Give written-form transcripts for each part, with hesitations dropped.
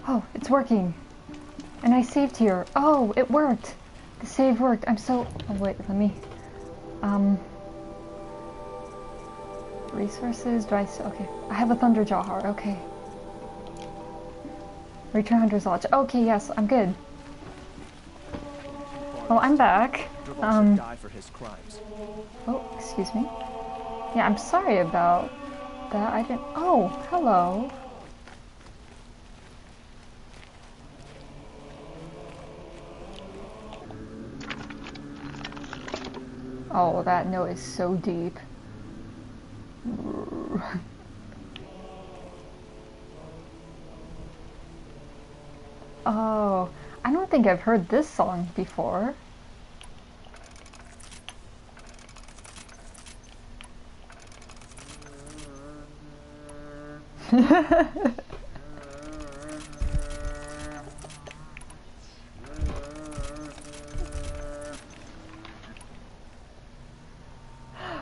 Oh, it's working. And I saved here. Oh, it worked. The save worked. I'm so... Oh, wait, let me... Resources, do I... Okay. I have a Thunderjaw heart. Okay. Return Hunter's Lodge. Okay, yes, I'm good. Well, I'm back. Die for his crimes. Oh, excuse me. Yeah, I'm sorry about that. I didn't... Oh, hello. Oh, that note is so deep. Oh, I don't think I've heard this song before.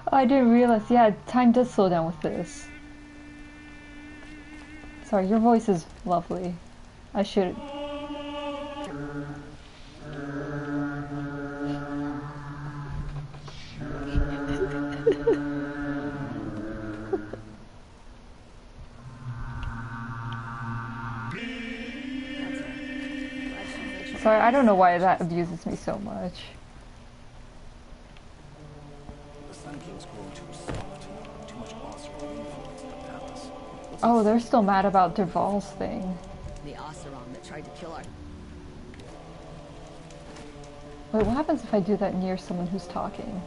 Oh, I didn't realize. Yeah, time does slow down with this. Sorry, your voice is lovely. I should... Sorry, I don't know why that abuses me so much. The Sun King's grown too soft. Too much Oseram influence in the palace. Oh, they're still mad about Derval's thing. The Oseram that tried to kill our... Wait, what happens if I do that near someone who's talking?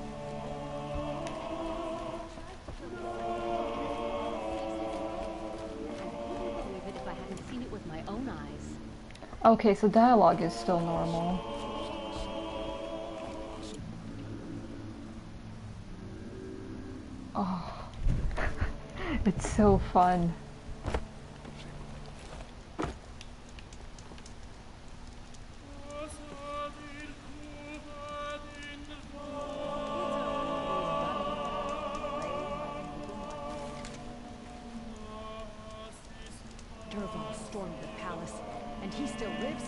If I hadn't seen it with my own eyes. Okay, so dialogue is still normal. Oh, it's so fun. Derval stormed the palace, and he still lives?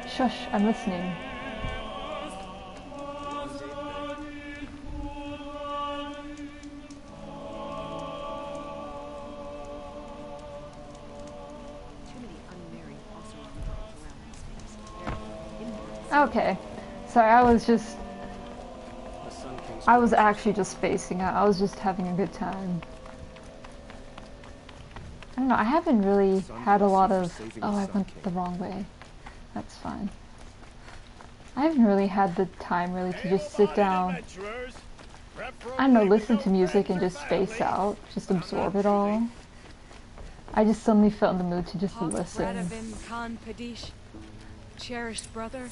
Shush, I'm listening. Okay, sorry, I was actually just spacing out. I was just having a good time. I don't know, I haven't really had a lot of... Oh, I went the wrong way. That's fine. I haven't really had the time really to just sit down, I don't know, listen to music and just space out, just absorb it all. I just suddenly felt in the mood to just listen. Radavim Khan Padish, cherished brother,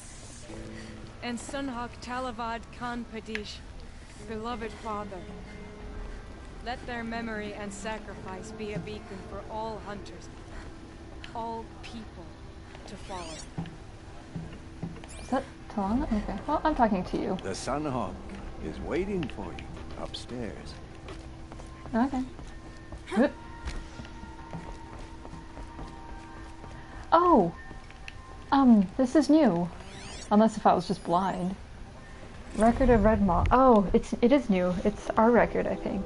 and Sunhak Talavad Khan Padish, beloved father. Let their memory and sacrifice be a beacon for all hunters, all people to follow. Is that Talana? Okay, well, I'm talking to you. The Sunhawk is waiting for you upstairs. Okay. Oh! This is new. Unless if I was just blind. Record of Red Maw. Oh, it is new. It's our record, I think.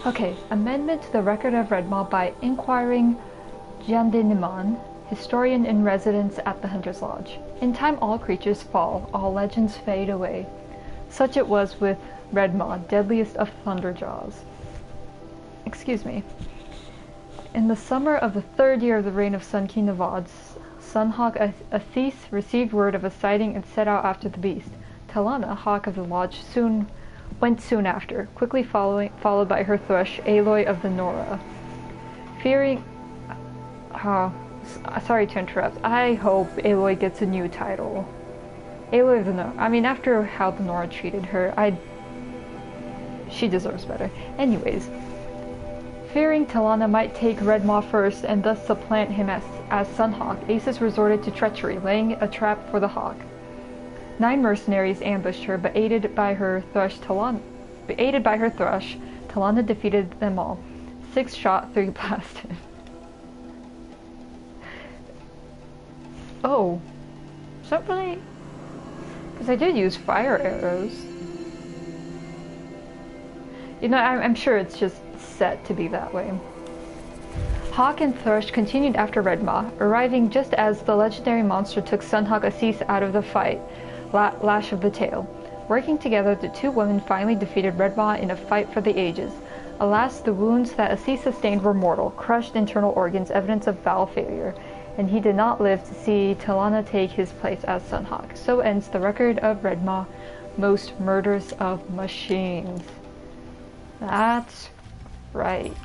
Okay, amendment to the Record of Red Maw by Inquiring Jandiniman, historian in residence at the Hunter's Lodge. In time all creatures fall, all legends fade away. Such it was with Red Maw, deadliest of Thunderjaws. Excuse me. In the summer of the 3rd year of the reign of Sun King Navad, Sunhawk Athis received word of a sighting and set out after the beast. Talana, Hawk of the Lodge, went soon after, quickly followed by her thrush, Aloy of the Nora. Fearing... sorry to interrupt. I hope Aloy gets a new title. Aloy of the Nora. I mean, after how the Nora treated her, she deserves better. Anyways. Fearing Talana might take Red Maw first and thus supplant him as Sunhawk, Asus resorted to treachery, laying a trap for the Hawk. 9 mercenaries ambushed her, but aided by her thrush, Talana defeated them all. 6 shot, 3 blasted. Oh. Is that really... Because I did use fire arrows. You know, I'm sure it's just set to be that way. Hawk and Thrush continued after Redmaw, arriving just as the legendary monster took Sunhawk Assis out of the fight, Lash of the Tail. Working together, the two women finally defeated Redmaw in a fight for the ages. Alas, the wounds that Assis sustained were mortal, crushed internal organs, evidence of valve failure, and he did not live to see Talana take his place as Sunhawk. So ends the record of Redmaw, most murderous of machines. That's right.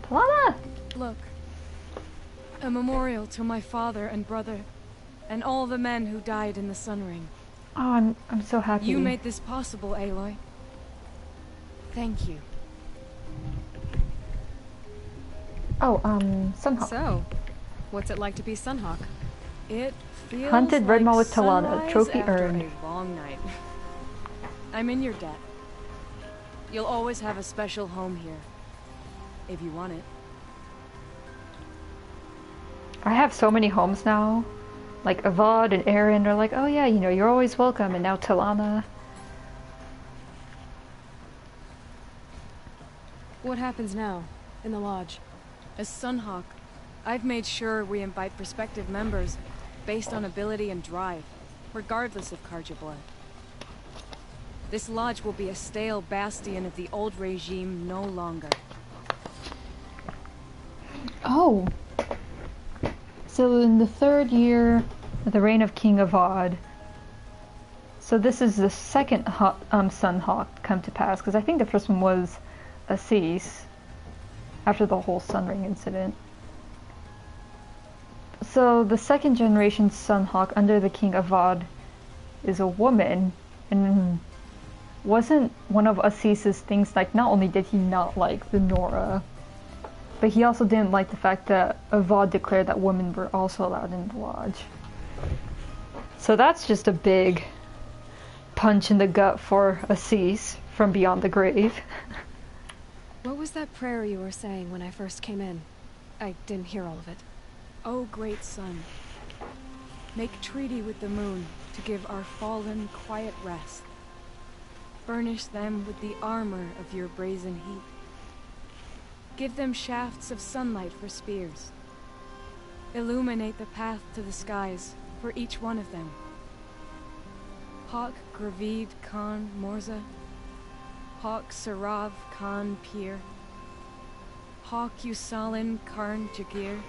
Talana! Look. A memorial to my father and brother, and all the men who died in the Sun Ring. Oh, I'm so happy. You made this possible, Aloy. Thank you. Oh, Sunhawk. So, what's it like to be Sunhawk? It feels Hunted like Redmaw with Talana. sunrise Trophy after earned. a long night. I'm in your debt. You'll always have a special home here. If you want it. I have so many homes now. Like Avad and Aaron are like, oh yeah, you know, you're always welcome. And now Talana. What happens now, in the lodge? As Sunhawk, I've made sure we invite prospective members based on ability and drive, regardless of Carja blood. This lodge will be a stale bastion of the old regime no longer. Oh. So in the third year of the reign of King Avad, so this is the second Sunhawk come to pass, because I think the first one was Assis, after the whole Sun Ring incident. So the second generation Sunhawk under the King Avad is a woman, and wasn't one of Assis's things, like, not only did he not like the Nora, but he also didn't like the fact that Avad declared that women were also allowed in the lodge. So that's just a big punch in the gut for Assis from beyond the grave. What was that prayer you were saying when I first came in? I didn't hear all of it. O great sun, make treaty with the moon to give our fallen quiet rest. Furnish them with the armor of your brazen heat. Give them shafts of sunlight for spears. Illuminate the path to the skies for each one of them. Hawk Gravid Khan Morza, Hawk Sarav Khan Pir, Hawk Usalin Karn Jagir,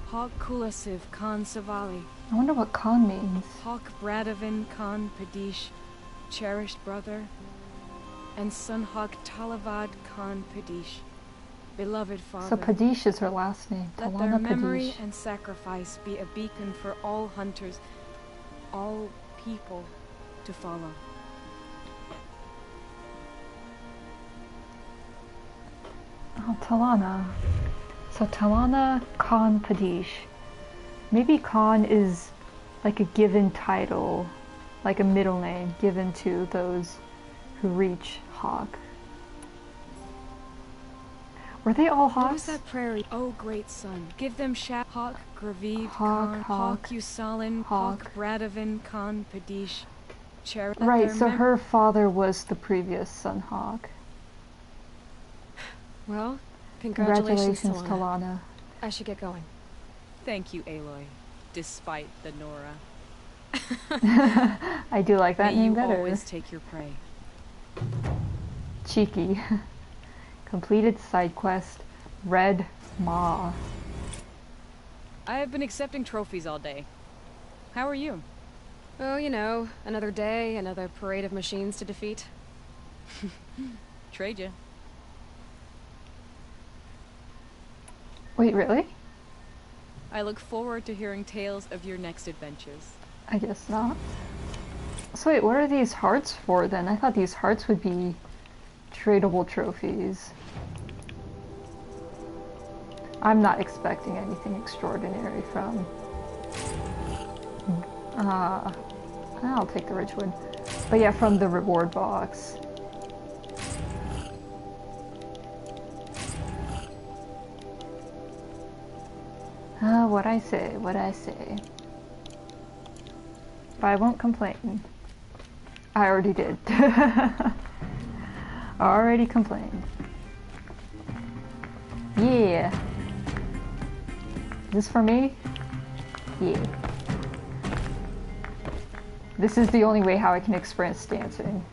Hawk Kulasiv Khan Savali, I wonder what Khan means. Hawk Bradavin Khan Padish, cherished brother, and Sunhawk Talavad Khan Padish, beloved father. So Padish is her last name. Let Talana their memory Padish. and sacrifice be a beacon for all hunters, all people to follow. Oh, Talana. So Talana Khan Padish. Maybe Khan is like a given title, like a middle name given to those who reach Hawk. Were they all What was Hawks? that prayer? O great sun, give them Hawk Gravid Hawk, Khan, Hawk, Hawk Usalin, Hawk. Hawk Bradavin Khan Padish. Right, so her father was the previous Sunhawk. Well, congratulations, Talana. Talana. I should get going. Thank you, Aloy, despite the Nora. I do like that May name you better. always take your prey. Cheeky. Completed side quest, Red Maw. I have been accepting trophies all day. How are you? Oh, you know, another day, another parade of machines to defeat. Trade ya. Wait, really? I look forward to hearing tales of your next adventures. I guess not. So wait, what are these hearts for then? I thought these hearts would be tradable trophies. I'm not expecting anything extraordinary from... I'll take the Ridgewood. But yeah, from the reward box. what I say, what I say. But I won't complain. I already did. Already complained. Yeah. Is this for me? Yeah. This is the only way how I can experience dancing.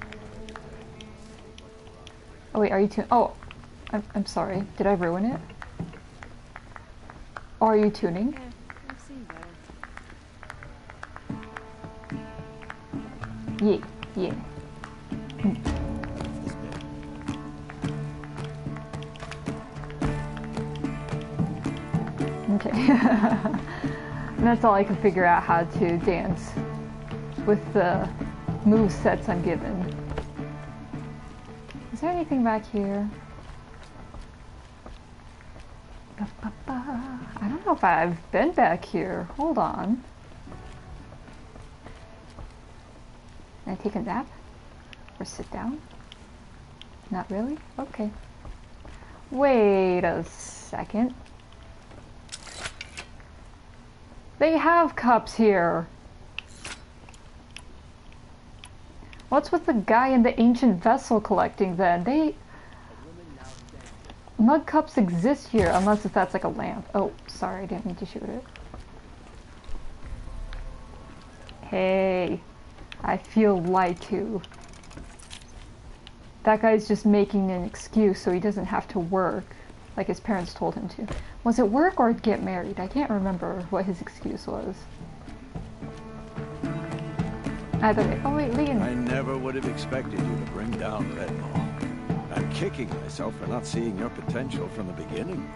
Oh wait, are you oh, I'm sorry. Did I ruin it? Or are you tuning? Yeah, I've seen better. Yeah, yeah. Okay. And that's all I can figure out how to dance with the move sets I'm given. Is there anything back here? I don't know if I've been back here. Hold on. Can I take a nap? Or sit down? Not really? Okay. Wait a second. They have cups here. What's with the guy in the ancient vessel collecting then? Mug cups exist here, unless if that's like a lamp. Oh, sorry, I didn't mean to shoot it. Hey, I feel lied to. That guy's just making an excuse so he doesn't have to work, like his parents told him to. Was it work or get married? I can't remember what his excuse was. Either way. Oh wait, Leon. I never would have expected you to bring down Redmaw. I'm kicking myself for not seeing your potential from the beginning.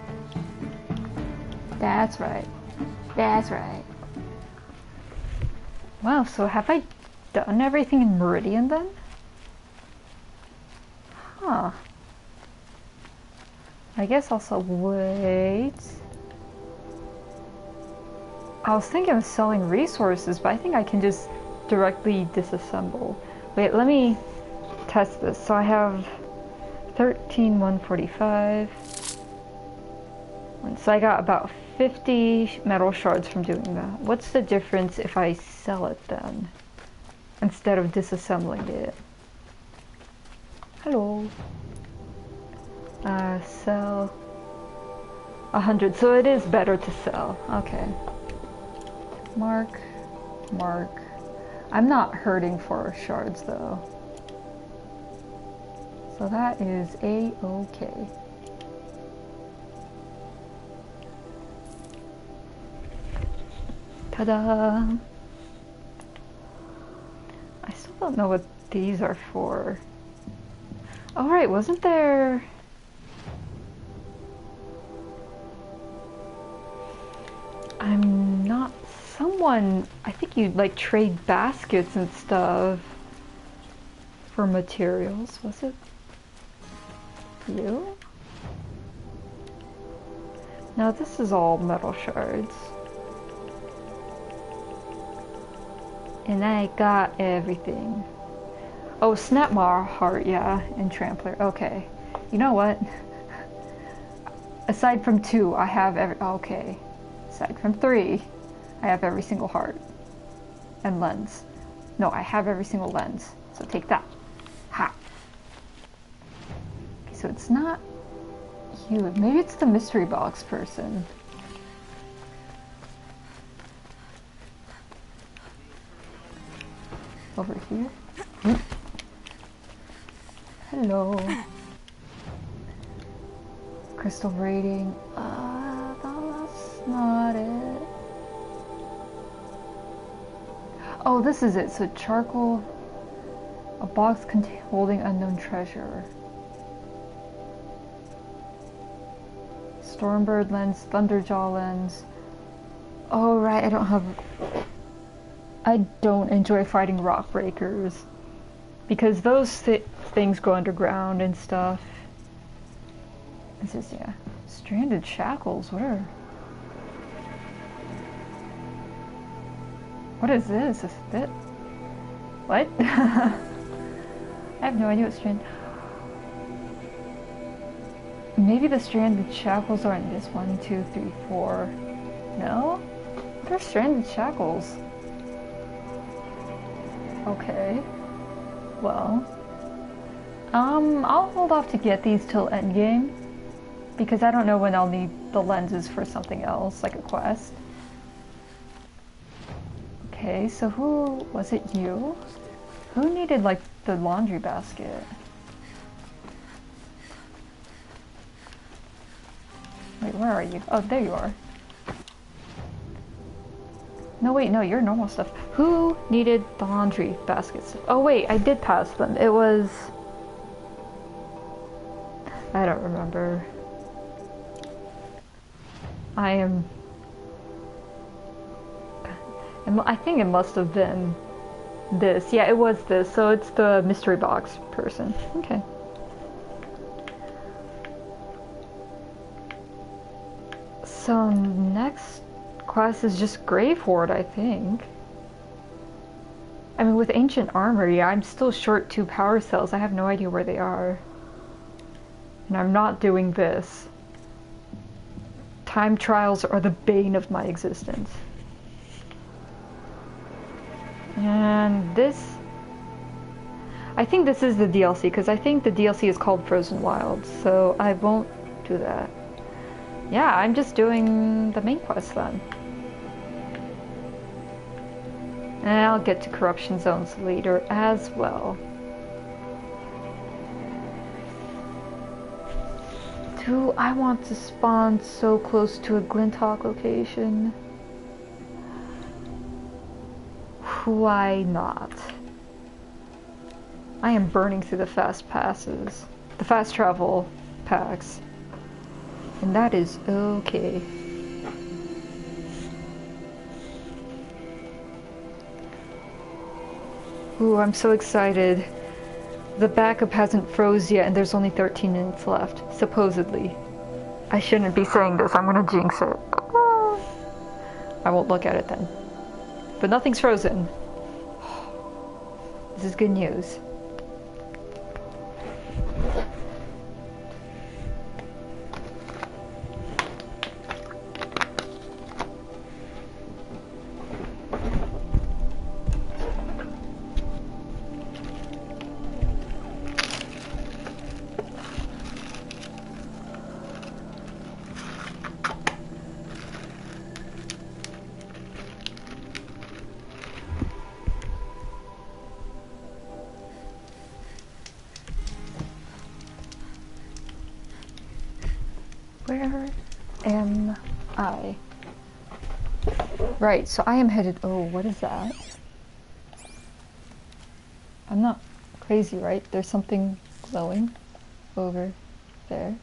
That's right. That's right. Wow, so have I done everything in Meridian then? Huh. I guess also wait. I was thinking of selling resources, but I think I can just directly disassemble. Wait, let me test this. So I have 13,145. So I got about 50 metal shards from doing that. What's the difference if I sell it then? Instead of disassembling it. Hello. Sell 100. So it is better to sell. Okay. Mark. I'm not hurting for shards though. So that is a-okay. Ta-da! I still don't know what these are for. Oh right, wasn't there... I'm not... Someone... I think you like trade baskets and stuff for materials. Was it you? No, this is all metal shards. And I got everything. Oh, Snapmaw heart, yeah, and Trampler. Okay. You know what? Aside from 2, I have every... Okay. Aside from 3, I have every single heart. And lens. No, I have every single lens. So take that. Ha! Okay, so it's not you. Maybe it's the mystery box person. Over here. Hello. Crystal rating. That's not it. Oh, this is it. So charcoal. A box holding unknown treasure. Stormbird lens, Thunderjaw lens. Oh right, I don't enjoy fighting rock breakers because those things go underground and stuff. This is, yeah, stranded shackles. What is this? Is it? What? I have no idea what strand. Maybe the stranded shackles are in this 1, 2, 3, 4. No? They're stranded shackles. Okay. Well. I'll hold off to get these till endgame. Because I don't know when I'll need the lenses for something else, like a quest. Okay, so who... was it you? Who needed, like, the laundry basket? Wait, where are you? Oh, there you are. No, wait, no, you're normal stuff. Who needed the laundry baskets? Oh, wait, I did pass them. It was... I don't remember. I think it must have been this. Yeah, it was this. So it's the mystery box person. Okay. So next quest is just Grave Hoard, I think. I mean, with Ancient Armor, yeah, I'm still short 2 power cells. I have no idea where they are. And I'm not doing this. Time trials are the bane of my existence. And this... I think this is the DLC, because I think the DLC is called Frozen Wilds, so I won't do that. Yeah, I'm just doing the main quest then. And I'll get to Corruption Zones later as well. Do I want to spawn so close to a Glinthawk location? Why not? I am burning through the fast passes. The fast travel packs. And that is okay. Ooh, I'm so excited. The backup hasn't froze yet and there's only 13 minutes left, supposedly. I shouldn't be saying this, I'm gonna jinx it. I won't look at it then. But nothing's frozen. This is good news. Where am I? Right, so I am headed... Oh, what is that? I'm not crazy, right? There's something glowing over there.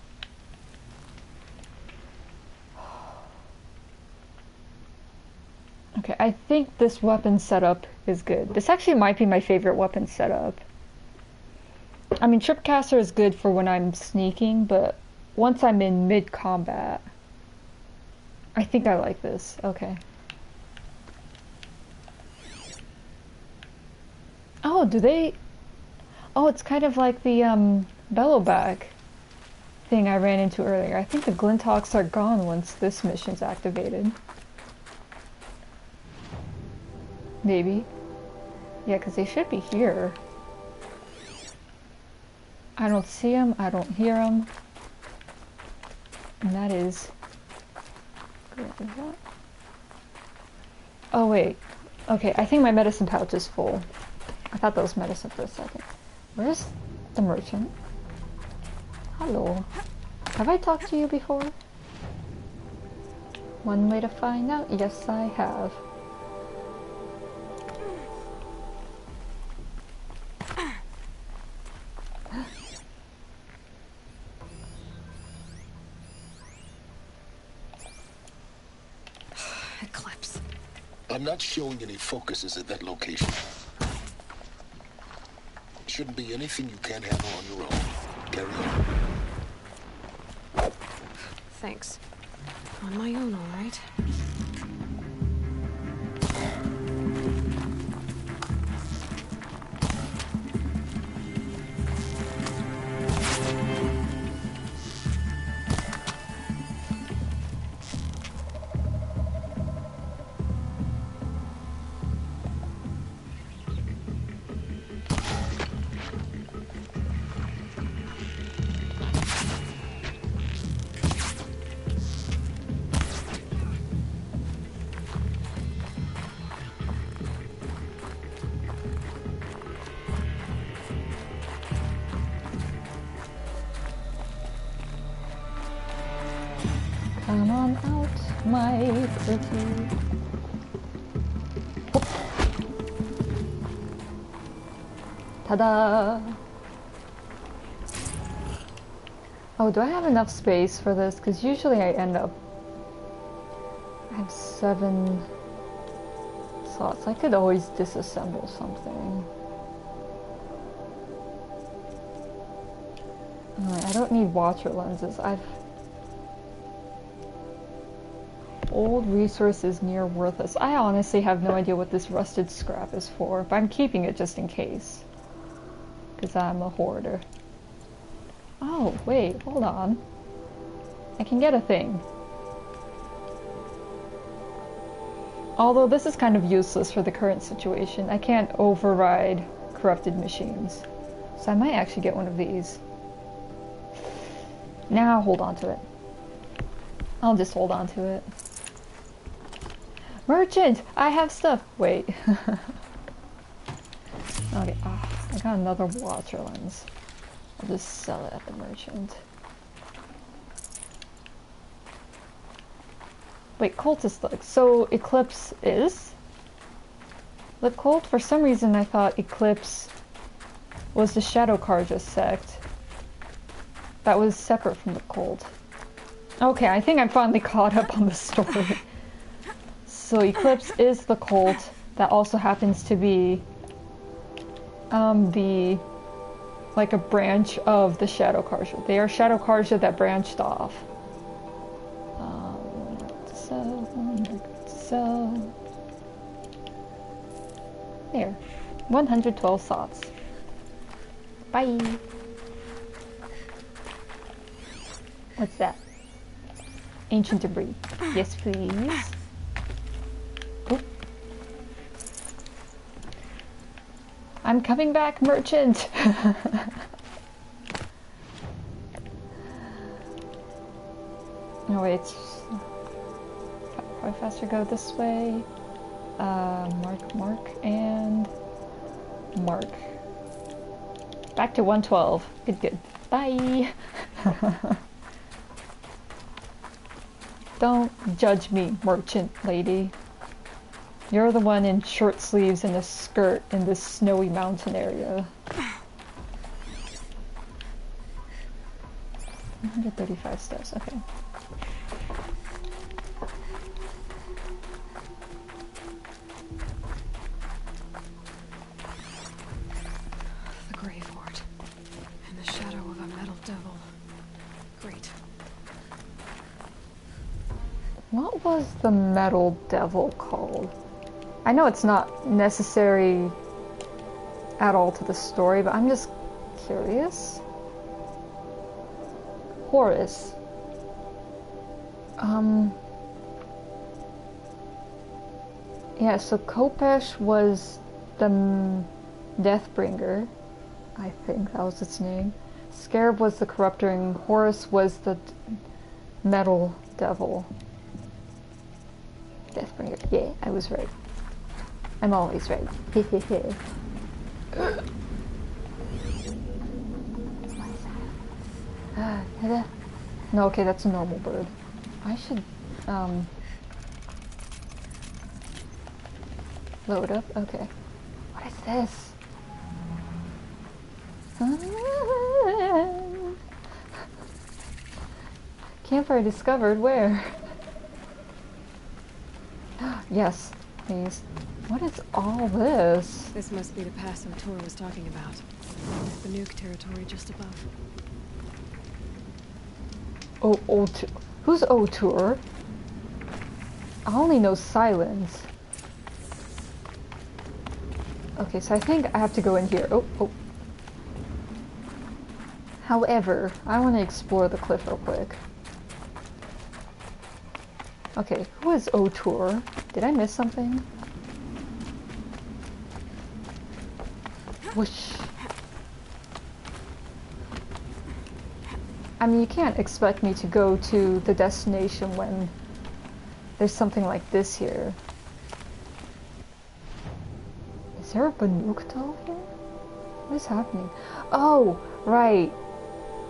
Okay, I think this weapon setup is good. This actually might be my favorite weapon setup. I mean, Tripcaster is good for when I'm sneaking, but once I'm in mid-combat, I think I like this. Okay. Oh, do they... Oh, it's kind of like the Bellowback thing I ran into earlier. I think the Glinthawks are gone once this mission's activated. Maybe. Yeah, because they should be here. I don't see them, I don't hear them. And that is... Oh wait. Okay, I think my medicine pouch is full. I thought that was medicine for a second. Where's the merchant? Hello. Have I talked to you before? One way to find out. Yes, I have. Eclipse. I'm not showing any focuses at that location. Shouldn't be anything you can't handle on your own. Carry on. Thanks. On my own, all right. Come out, my pretty. Whoop. Ta-da! Oh, do I have enough space for this? Because usually I end up... I have 7 slots. I could always disassemble something. I don't need watcher lenses. I've... Old resources near worthless. I honestly have no idea what this rusted scrap is for, but I'm keeping it just in case. Because I'm a hoarder. Oh, wait, hold on. I can get a thing. Although this is kind of useless for the current situation. I can't override corrupted machines. So I might actually get one of these. Now hold on to it. I'll just hold on to it. Merchant! I have stuff! Wait. Okay, I got another watcher lens. I'll just sell it at the merchant. Wait, cultist look. So Eclipse is? The cult? For some reason I thought Eclipse was the Shadow Karja sect. That was separate from the cult. Okay, I think I'm finally caught up on the story. So Eclipse is the cult that also happens to be like a branch of the Shadow Karja. They are Shadow Karja that branched off. So there, 112 slots. Bye. What's that? Ancient debris. Yes, please. Oop. I'm coming back, merchant. No, wait. Probably faster go this way. Mark, and Mark. Back to 112. Good. Bye. Don't judge me, merchant lady. You're the one in short sleeves and a skirt in this snowy mountain area. 135 steps, okay. The Grave Hoard. In the shadow of a metal devil. Great. What was the metal devil called? I know it's not necessary at all to the story, but I'm just curious. Horus. Yeah, so Khopesh was the Deathbringer. I think that was its name. Scarab was the corruptor, and Horus was the metal devil. Deathbringer. Yeah, I was right. I'm always right. Hehehe. No, okay, that's a normal bird. I should, load up? Okay. What is this? Campfire discovered. Where? Yes, please. What is all this? This must be the pass O'Toole was talking about. The nuke territory just above. Oh, O'Toole. Who's O'Toole? I only know Silence. Okay, so I think I have to go in here. Oh. However, I want to explore the cliff real quick. Okay, who is O'Toole? Did I miss something? Whoosh. I mean, you can't expect me to go to the destination when there's something like this here. Is there a Banukto here? What is happening? Oh, right.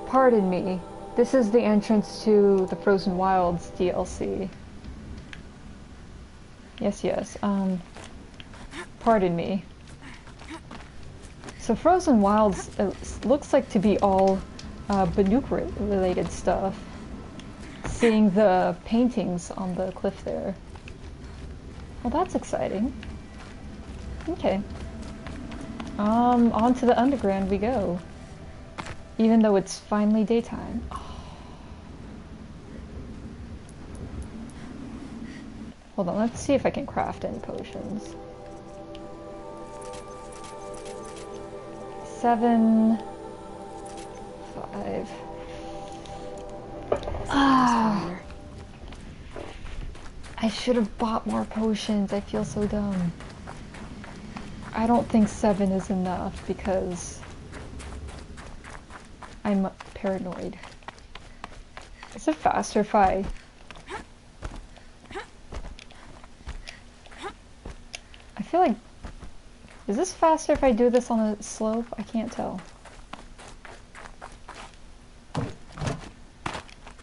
Pardon me. This is the entrance to the Frozen Wilds DLC. Yes, yes. Pardon me. So Frozen Wilds looks like to be all Banuk-related stuff. Seeing the paintings on the cliff there. Well, that's exciting. Okay. On to the underground we go. Even though it's finally daytime. Hold on, let's see if I can craft any potions. 7, 5. Ah, I should have bought more potions. I feel so dumb. I don't think 7 is enough because I'm paranoid. Is it faster if I... I feel like... Is this faster if I do this on a slope? I can't tell.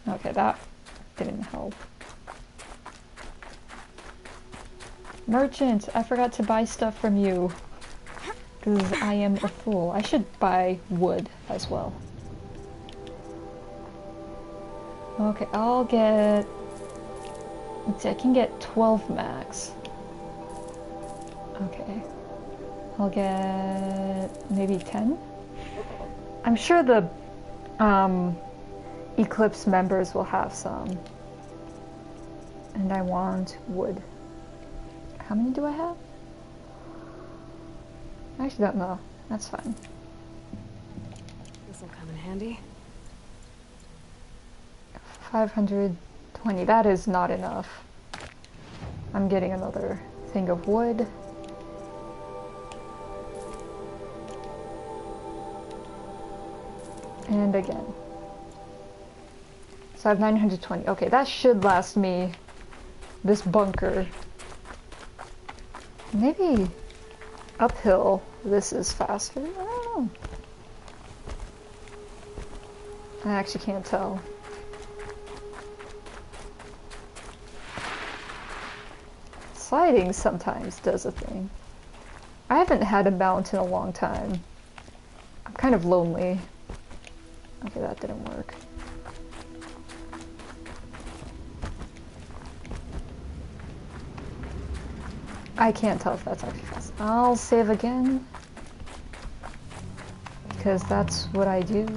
Okay, that didn't help. Merchant, I forgot to buy stuff from you. Because I am a fool. I should buy wood as well. Okay, I'll get... Let's see, I can get 12 max. Okay. I'll get maybe 10? I'm sure the Eclipse members will have some. And I want wood. How many do I have? I actually don't know. That's fine. This'll come in handy. 520. That is not enough. I'm getting another thing of wood. And again. So I have 920. Okay, that should last me this bunker. Maybe uphill this is faster? I don't know. I actually can't tell. Sliding sometimes does a thing. I haven't had a mount in a long time. I'm kind of lonely. Okay, that didn't work. I can't tell if that's actually fast. I'll save again. Because that's what I do.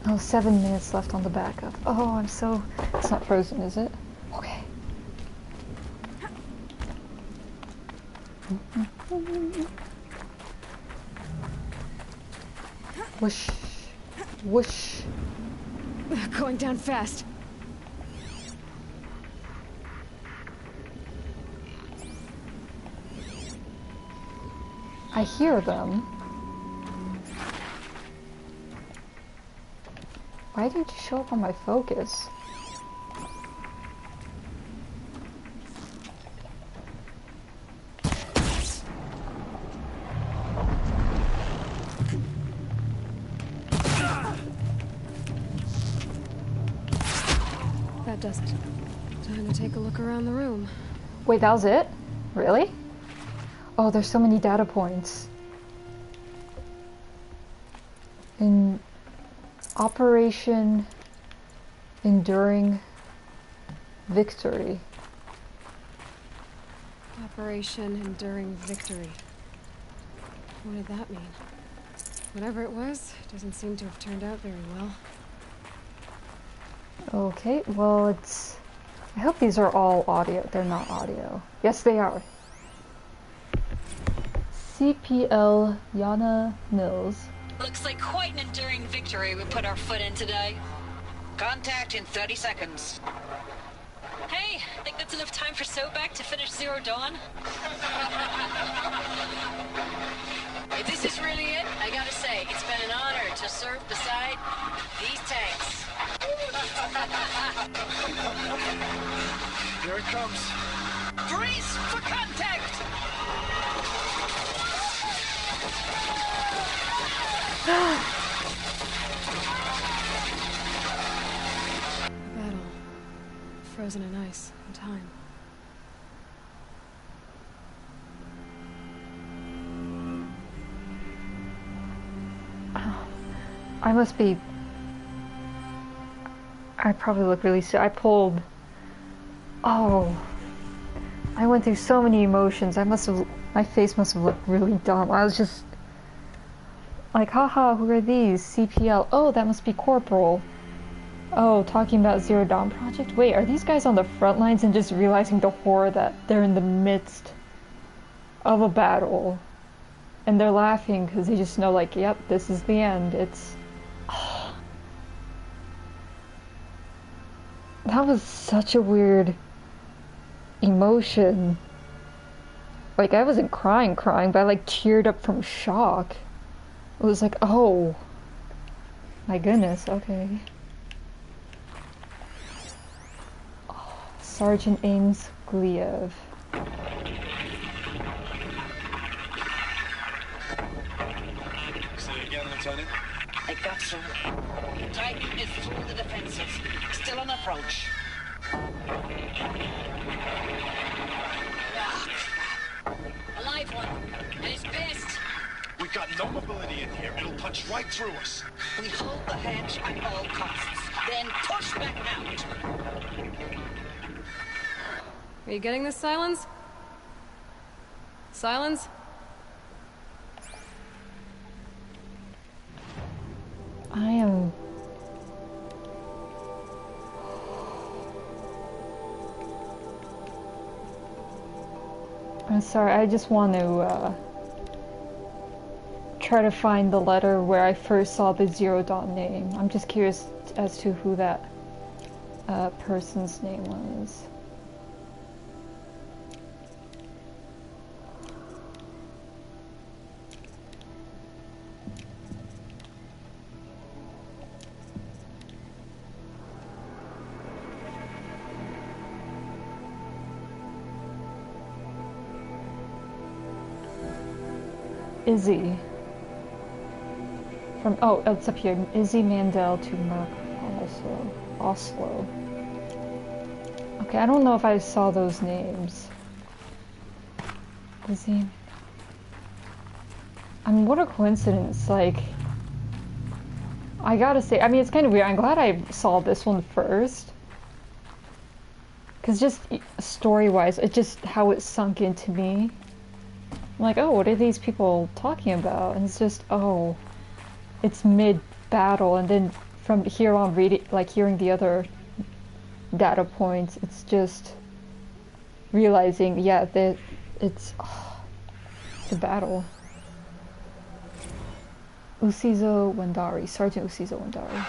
Oh, 7 minutes left on the backup. Oh, I'm so... It's not frozen, is it? Okay. Whoosh. Whoosh. Going down fast. I hear them. Why didn't you show up on my focus? That does it. Time to take a look around the room. Wait, that was it? Really? Oh, there's so many data points. In Operation Enduring Victory. Operation Enduring Victory. What did that mean? Whatever it was, doesn't seem to have turned out very well. Okay, well it's... I hope these are all audio. They're not audio. Yes, they are. CPL Yana Mills. Looks like quite an enduring victory we put our foot in today. Contact in 30 seconds. Hey, think that's enough time for Sobek to finish Zero Dawn? If this is really it, I gotta say, it's been an honor to serve beside these tanks. Here it comes. Freeze for contact! A battle. Frozen in ice and time. I must be... I probably look really sick. I pulled... Oh. I went through so many emotions. My face must have looked really dumb. I was just... like, haha, who are these? CPL. Oh, that must be Corporal. Oh, talking about Zero Dawn Project? Wait, are these guys on the front lines and just realizing the horror that they're in the midst of a battle? And they're laughing because they just know, like, yep, this is the end. It's... That was such a weird emotion. Like, I wasn't crying, but I, like, teared up from shock. It was like, oh. My goodness, okay. Oh, Sergeant Ames Gliev. Say again, Lieutenant. I got some. Titan is through the defenses. Still on approach. Ah, crap. A live one. And he's pissed. We've got no mobility in here. It'll punch right through us. We hold the hedge at all costs. Then push back out. Are you getting this, Silence? Silence? I am... I'm sorry, I just want to try to find the letter where I first saw the Zero Dawn name. I'm just curious as to who that person's name was. Izzy. From, oh, it's up here. Izzy Mandel to Merc Oslo. Okay, I don't know if I saw those names. Izzy. I mean, what a coincidence, like... I gotta say, I mean, it's kind of weird. I'm glad I saw this one first. Because just story-wise, it just, how it sunk into me. I'm like, oh, what are these people talking about? And it's just, oh, it's mid-battle, and then from here on hearing the other data points, it's just realizing, yeah, that it's the battle. Usizo Wandari, Sergeant Usizo Wandari.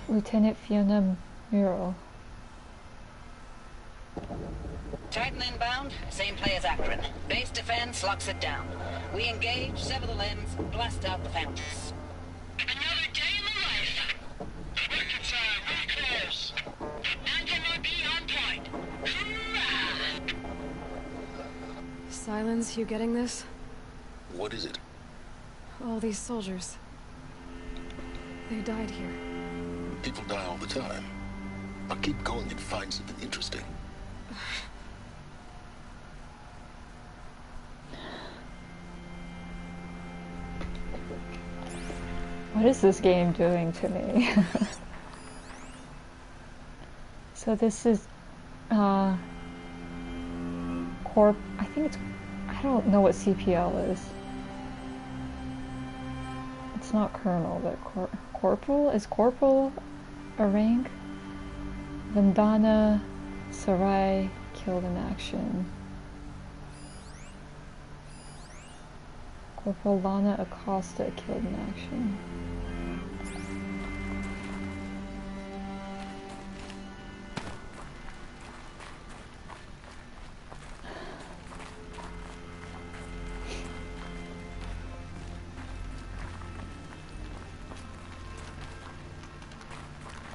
Lieutenant Fiona Muro. Titan inbound, same play as Akron. Base defense locks it down. We engage, sever the lens, blast out the foundries. Another day in the life. Record time, very close. 9 be on point. Hoorah! Silence, you getting this? What is it? All these soldiers. They died here. People die all the time. I'll keep going and find something interesting. What is this game doing to me? So this is I think it's, I don't know what CPL is. It's not Colonel, but Corporal? Is Corporal a rank? Vandana Sarai killed in action. Corporal Lana Acosta killed in action.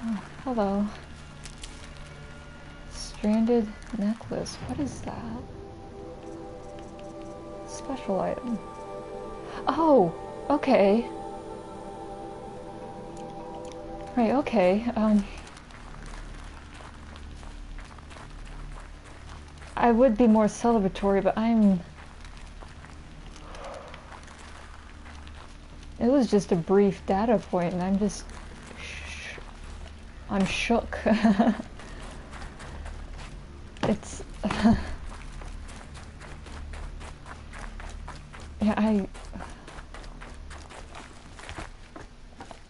Oh, hello. Stranded necklace. What is that? Special item. Oh, okay. Right, okay. I would be more celebratory, but it was just a brief data point, and I'm just... I'm shook. It's... yeah, I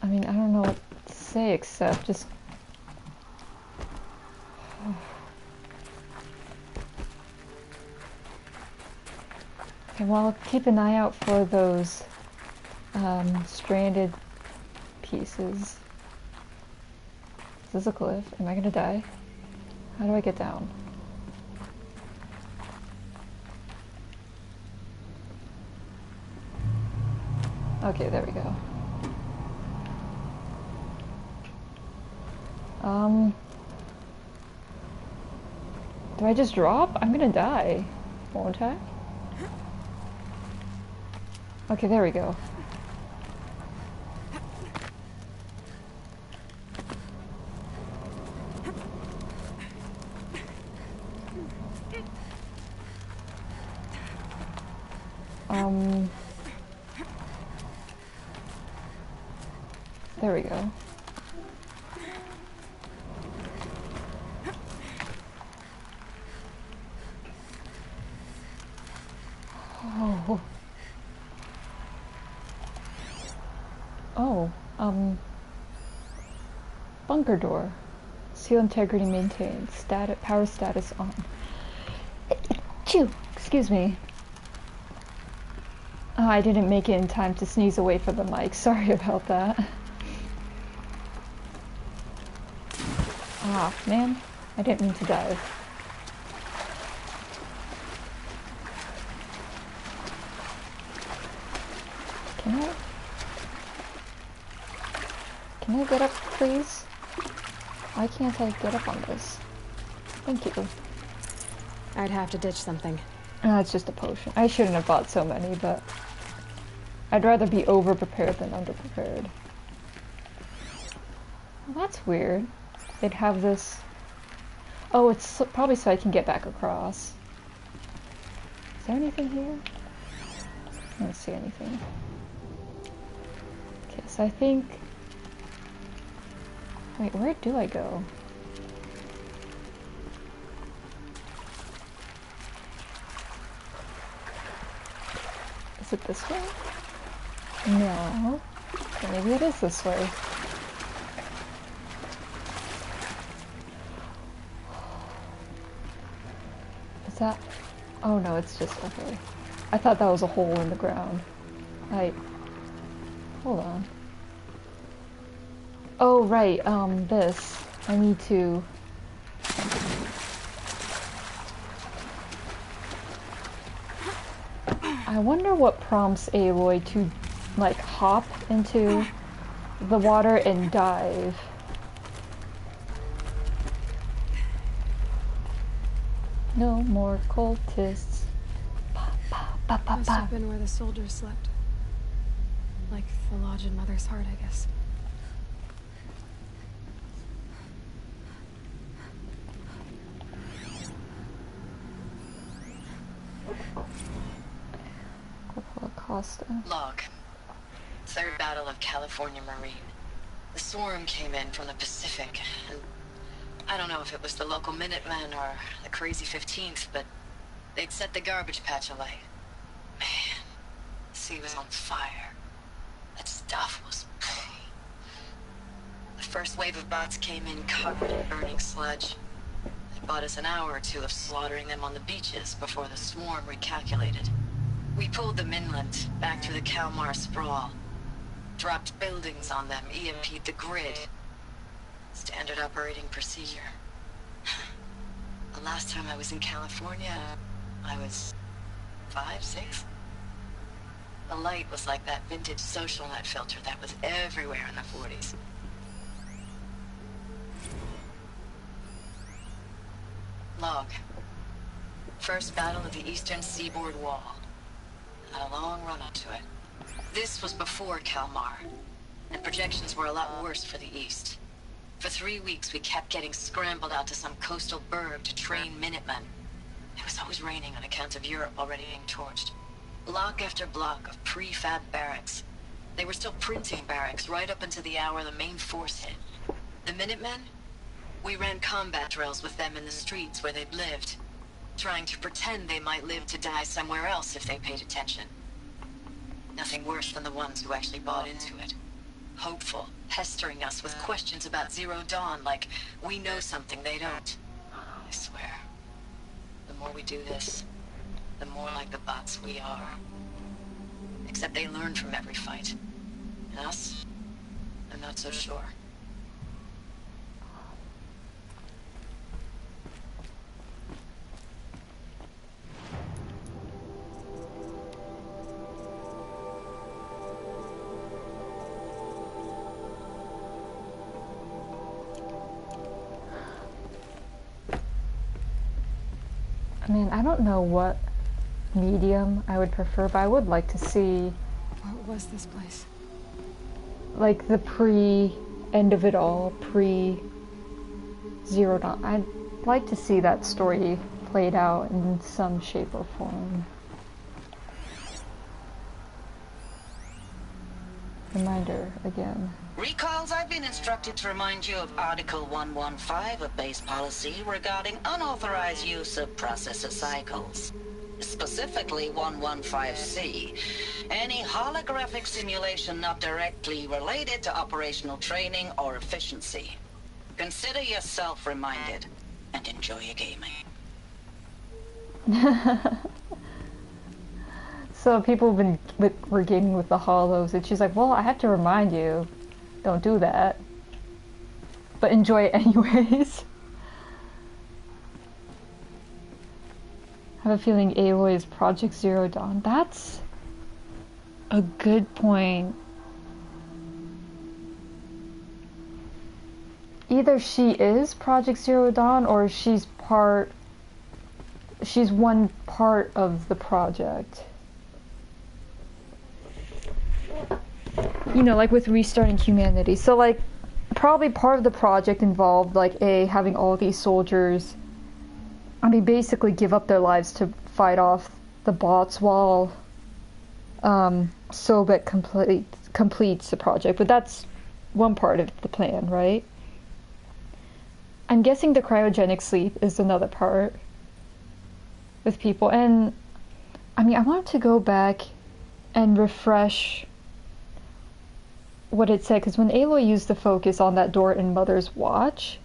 mean, I don't know what to say except just... Okay, well, keep an eye out for those stranded pieces. Is this a cliff? Am I gonna die? How do I get down? Okay, there we go. Do I just drop? I'm gonna die, won't I? Okay, there we go. There we go. Oh. Oh, bunker door. Seal integrity maintained. Power status on. Chew! Excuse me. Oh, I didn't make it in time to sneeze away from the mic. Sorry about that. Ah, man. I didn't mean to dive. Can I get up, please? Why can't I get up on this? Thank you. I'd have to ditch something. It's just a potion. I shouldn't have bought so many, but I'd rather be over-prepared than under-prepared. Well, that's weird. They'd have this... Oh, it's probably so I can get back across. Is there anything here? I don't see anything. Okay, so I think... Wait, where do I go? Is it this way? No. Okay, maybe it is this way. Is that... Oh no, it's just... Okay. I thought that was a hole in the ground. Hold on. Oh, right, this. I need to... I wonder what prompts Aloy to, like, hop into the water and dive. No more cultists. Must have been where the soldiers slept. Like the lodge in Mother's Heart, I guess. Acosta. Log. Third Battle of California Marine. The swarm came in from the Pacific, and I don't know if it was the local Minutemen or the crazy 15th, but they'd set the garbage patch alight. Man, the sea was on fire. That stuff was... The first wave of bots came in covered in burning sludge. It bought us an hour or two of slaughtering them on the beaches before the swarm recalculated. We pulled them inland, back through the Kalmar sprawl. Dropped buildings on them, EMP'd the grid. Standard operating procedure. The last time I was in California, I was 5, 6? The light was like that vintage social net filter that was everywhere in the 40s. Log. First battle of the eastern seaboard wall. Had a long run up to it. This was before Kalmar, and projections were a lot worse for the east. For 3 weeks, we kept getting scrambled out to some coastal burg to train Minutemen. It was always raining on account of Europe already being torched. Block after block of prefab barracks. They were still printing barracks right up until the hour the main force hit. The Minutemen? We ran combat drills with them in the streets where they'd lived, trying to pretend they might live to die somewhere else if they paid attention. Nothing worse than the ones who actually bought into it. Hopeful, pestering us with questions about Zero Dawn like we know something they don't. I swear, the more we do this, the more like the bots we are. Except they learn from every fight. And us? I'm not so sure. I mean, I don't know what medium I would prefer, but I would like to see, What was this place? like, the pre-end of it all, pre-Zero Dawn. I'd like to see that story played out in some shape or form. Reminder again. Recalls, I've been instructed to remind you of Article 115 of base policy regarding unauthorized use of processor cycles. Specifically 115C. Any holographic simulation not directly related to operational training or efficiency. Consider yourself reminded and enjoy your gaming. So people were gaming with the Hollows, and she's like, well, I have to remind you, don't do that. But enjoy it anyways. I have a feeling Aloy is Project Zero Dawn. That's a good point. Either she is Project Zero Dawn, or she's one part of the project. You know, like with restarting humanity. So, like, probably part of the project involved, like, having all these soldiers, I mean, basically give up their lives to fight off the bots while Sobek completes the project. But that's one part of the plan, right? I'm guessing the cryogenic sleep is another part with people. And, I mean, I want to go back and refresh what it said, because when Aloy used the focus on that door in Mother's watch,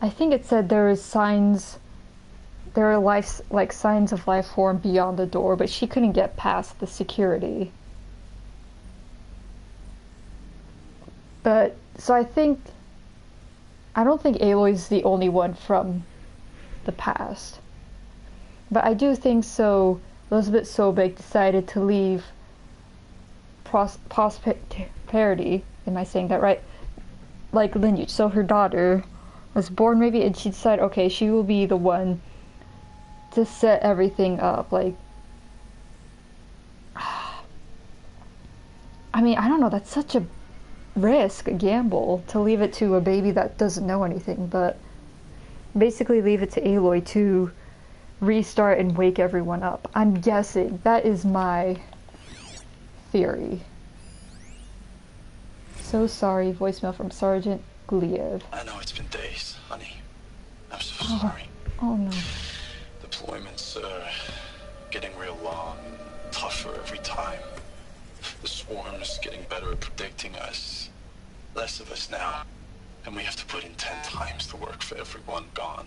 I think it said there are signs of life form beyond the door, but she couldn't get past the security. But so I don't think Aloy's the only one from the past, but I do think so. Elizabeth Sobek decided to leave Prosperity, am I saying that right? Like lineage. So her daughter was born maybe, and she decided, okay, she will be the one to set everything up. Like, I mean, I don't know, that's such a risk, a gamble, to leave it to a baby that doesn't know anything, but basically leave it to Aloy to restart and wake everyone up. I'm guessing. That is my theory. So sorry, voicemail from Sergeant Gliev. I know it's been days, honey. I'm so sorry. Oh no. Deployments are getting real long, tougher every time. The swarm is getting better at predicting us. Less of us now. And we have to put in 10 times the work for everyone gone.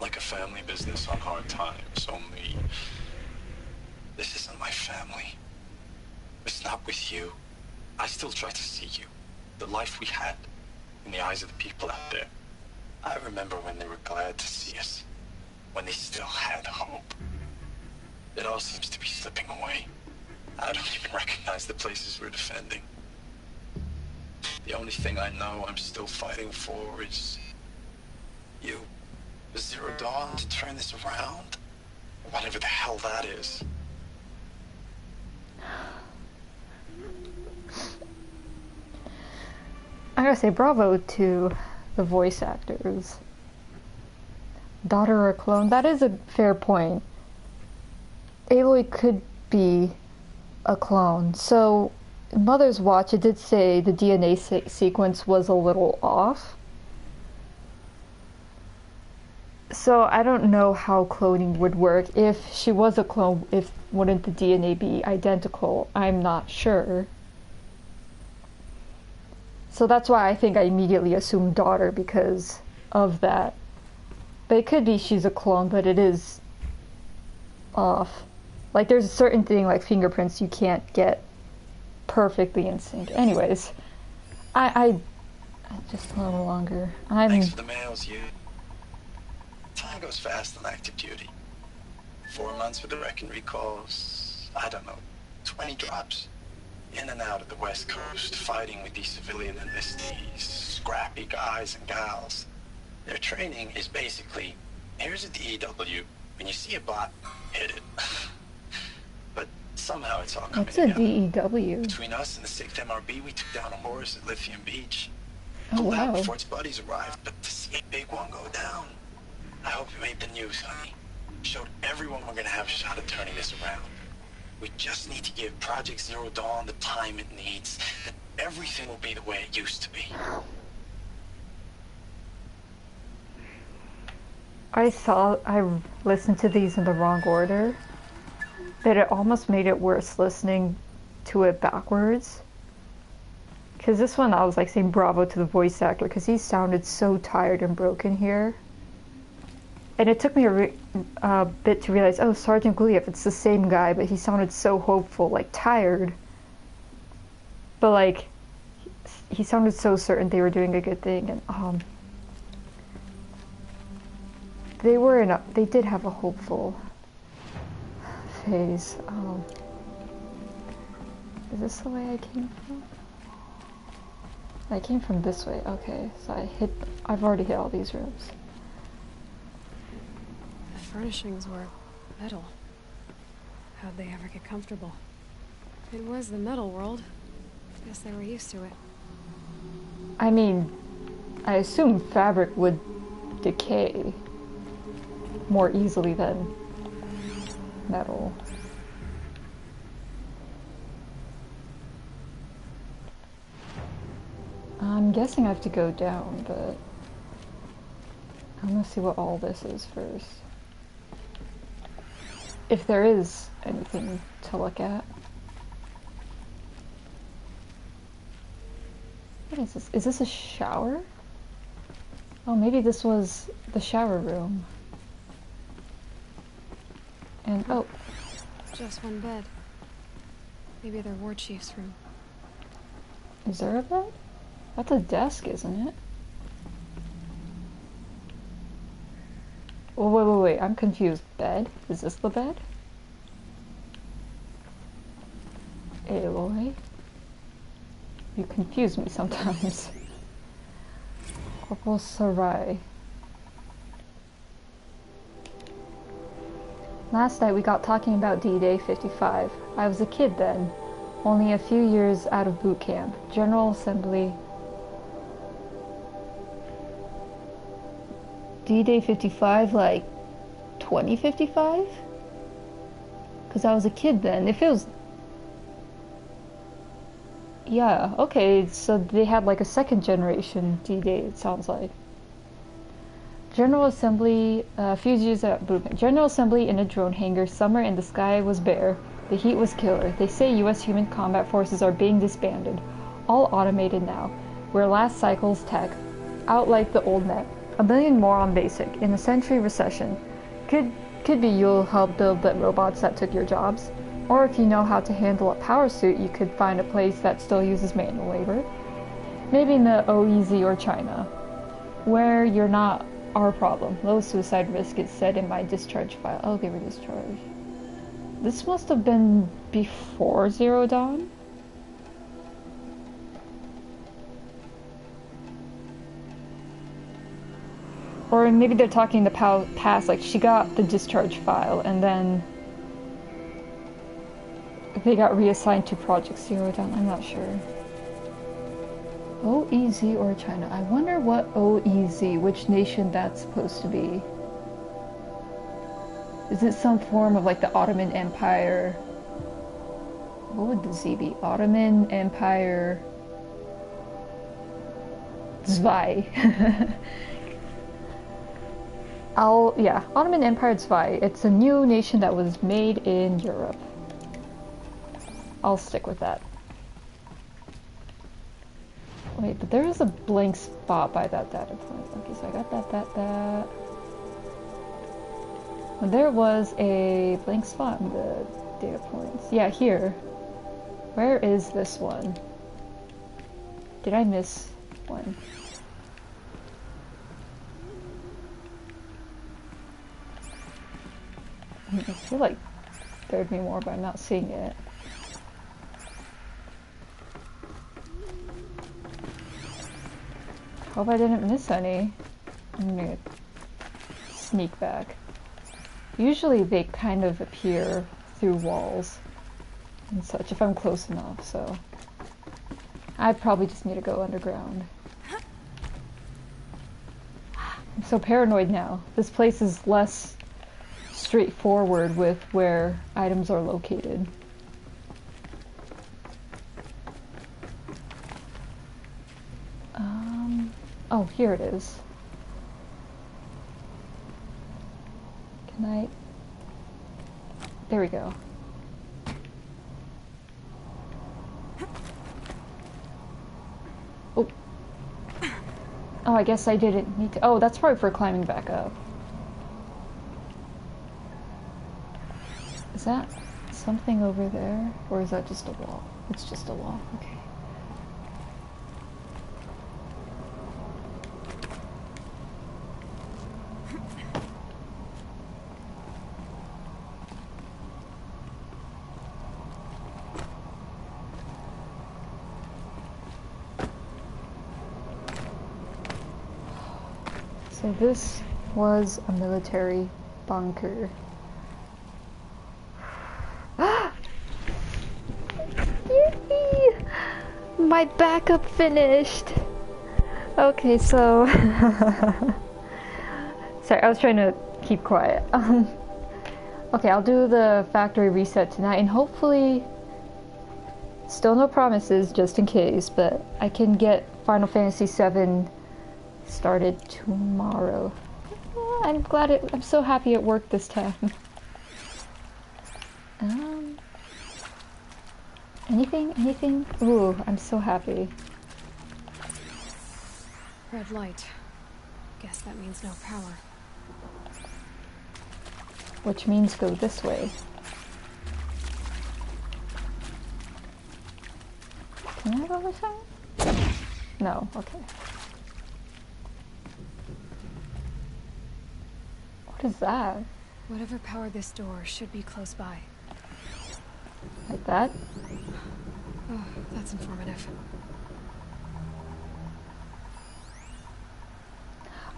Like a family business on hard times, only This isn't my family. It's not with you. I still try to see you. The life we had in the eyes of the people out there. I remember when they were glad to see us. When they still had hope. It all seems to be slipping away. I don't even recognize the places we're defending. The only thing I know I'm still fighting for is you. Zero Dawn to turn this around? Whatever the hell that is. I gotta say bravo to the voice actors. Daughter or clone, that is a fair point. Aloy could be a clone. So, in Mother's Watch, it did say the DNA sequence was a little off. So, I don't know how cloning would work. If she was a clone, wouldn't the DNA be identical? I'm not sure. So that's why I think I immediately assumed daughter because of that. But it could be she's a clone, but it is off. Like, there's a certain thing, like fingerprints, you can't get perfectly in sync. Anyways, I just a little longer. Thanks for the mails, you. Time goes fast on active duty. 4 months with the wreck and recalls, I don't know, 20 drops. In and out of the West Coast, fighting with these civilian enlistees, scrappy guys and gals. Their training is basically, here's a DEW, when you see a bot, hit it. But somehow it's all coming together. What's a DEW? Between us and the 6th MRB, we took down a horse at Lithium Beach. Oh, Pulled out wow. before its buddies arrived, but to see a big one go down. I hope it made the news, honey. Showed everyone we're gonna have a shot at turning this around. We just need to give Project Zero Dawn the time it needs. Then everything will be the way it used to be. I listened to these in the wrong order. That it almost made it worse listening to it backwards. Because this one I was like saying bravo to the voice actor because he sounded so tired and broken here. And it took me a bit to realize, oh, Sergeant Guliev, it's the same guy, but he sounded so hopeful, like tired. But like, he sounded so certain they were doing a good thing, and they did have a hopeful phase. Is this the way I came from? I came from this way. Okay, so I've already hit all these rooms. The furnishings were metal. How'd they ever get comfortable? It was the metal world. Guess they were used to it. I mean, I assume fabric would decay more easily than metal. I'm guessing I have to go down, but I'm gonna see what all this is first. If there is anything to look at. What is this? Is this a shower? Oh, maybe this was the shower room. And, oh. Just one bed. Maybe their war chief's room. Is there a bed? That's a desk, isn't it? Oh, wait, I'm confused. Bed? Is this the bed? Aloy? You confuse me sometimes. Corporal Sarai. Last night we got talking about D-Day 55. I was a kid then, only a few years out of boot camp. General Assembly. D-Day 55, like 2055? Because I was a kid then. If it was... Yeah, okay, so they had like a second generation D-Day, it sounds like. General Assembly, few years at boot camp. General Assembly in a drone hangar. Summer and the sky was bare. The heat was killer. They say U.S. human combat forces are being disbanded. All automated now. We're last cycle's tech. Out like the old net. A million more on basic. In a century recession. Could be you'll help build the robots that took your jobs. Or if you know how to handle a power suit, you could find a place that still uses manual labor. Maybe in the OEZ or China, where you're not our problem. Low suicide risk is said in my discharge file. I'll give her discharge. This must have been before Zero Dawn? Or maybe they're talking the past, like she got the discharge file and then they got reassigned to Project Zero Dawn. I'm not sure. OEZ or China? I wonder what OEZ, which nation that's supposed to be. Is it some form of like the Ottoman Empire? What would the Z be? Ottoman Empire Zwei. Yeah, Ottoman Empire Zwei. It's a new nation that was made in Europe. I'll stick with that. Wait, but there is a blank spot by that data point. Okay, so I got that. And there was a blank spot in the data points. Yeah, here. Where is this one? Did I miss one? I feel like there'd be more, but I'm not seeing it. Hope I didn't miss any. I'm gonna sneak back. Usually they kind of appear through walls and such if I'm close enough, so I probably just need to go underground. I'm so paranoid now. This place is less straightforward with where items are located. Oh, here it is. Can I? There we go. Oh. Oh, I guess I didn't need to. Oh, that's probably for climbing back up. Is that something over there? Or is that just a wall? It's just a wall. Okay. So this was a military bunker. Yay! My backup finished! Okay, so... Sorry, I was trying to keep quiet. Okay, I'll do the factory reset tonight, and hopefully... Still no promises, just in case, but I can get Final Fantasy VII started tomorrow. I'm glad I'm so happy it worked this time. Anything? Ooh, I'm so happy. Red light. Guess that means no power. Which means go this way. Can I go this way? No, okay. What is that? Whatever powered this door should be close by. Like that? Oh, that's informative.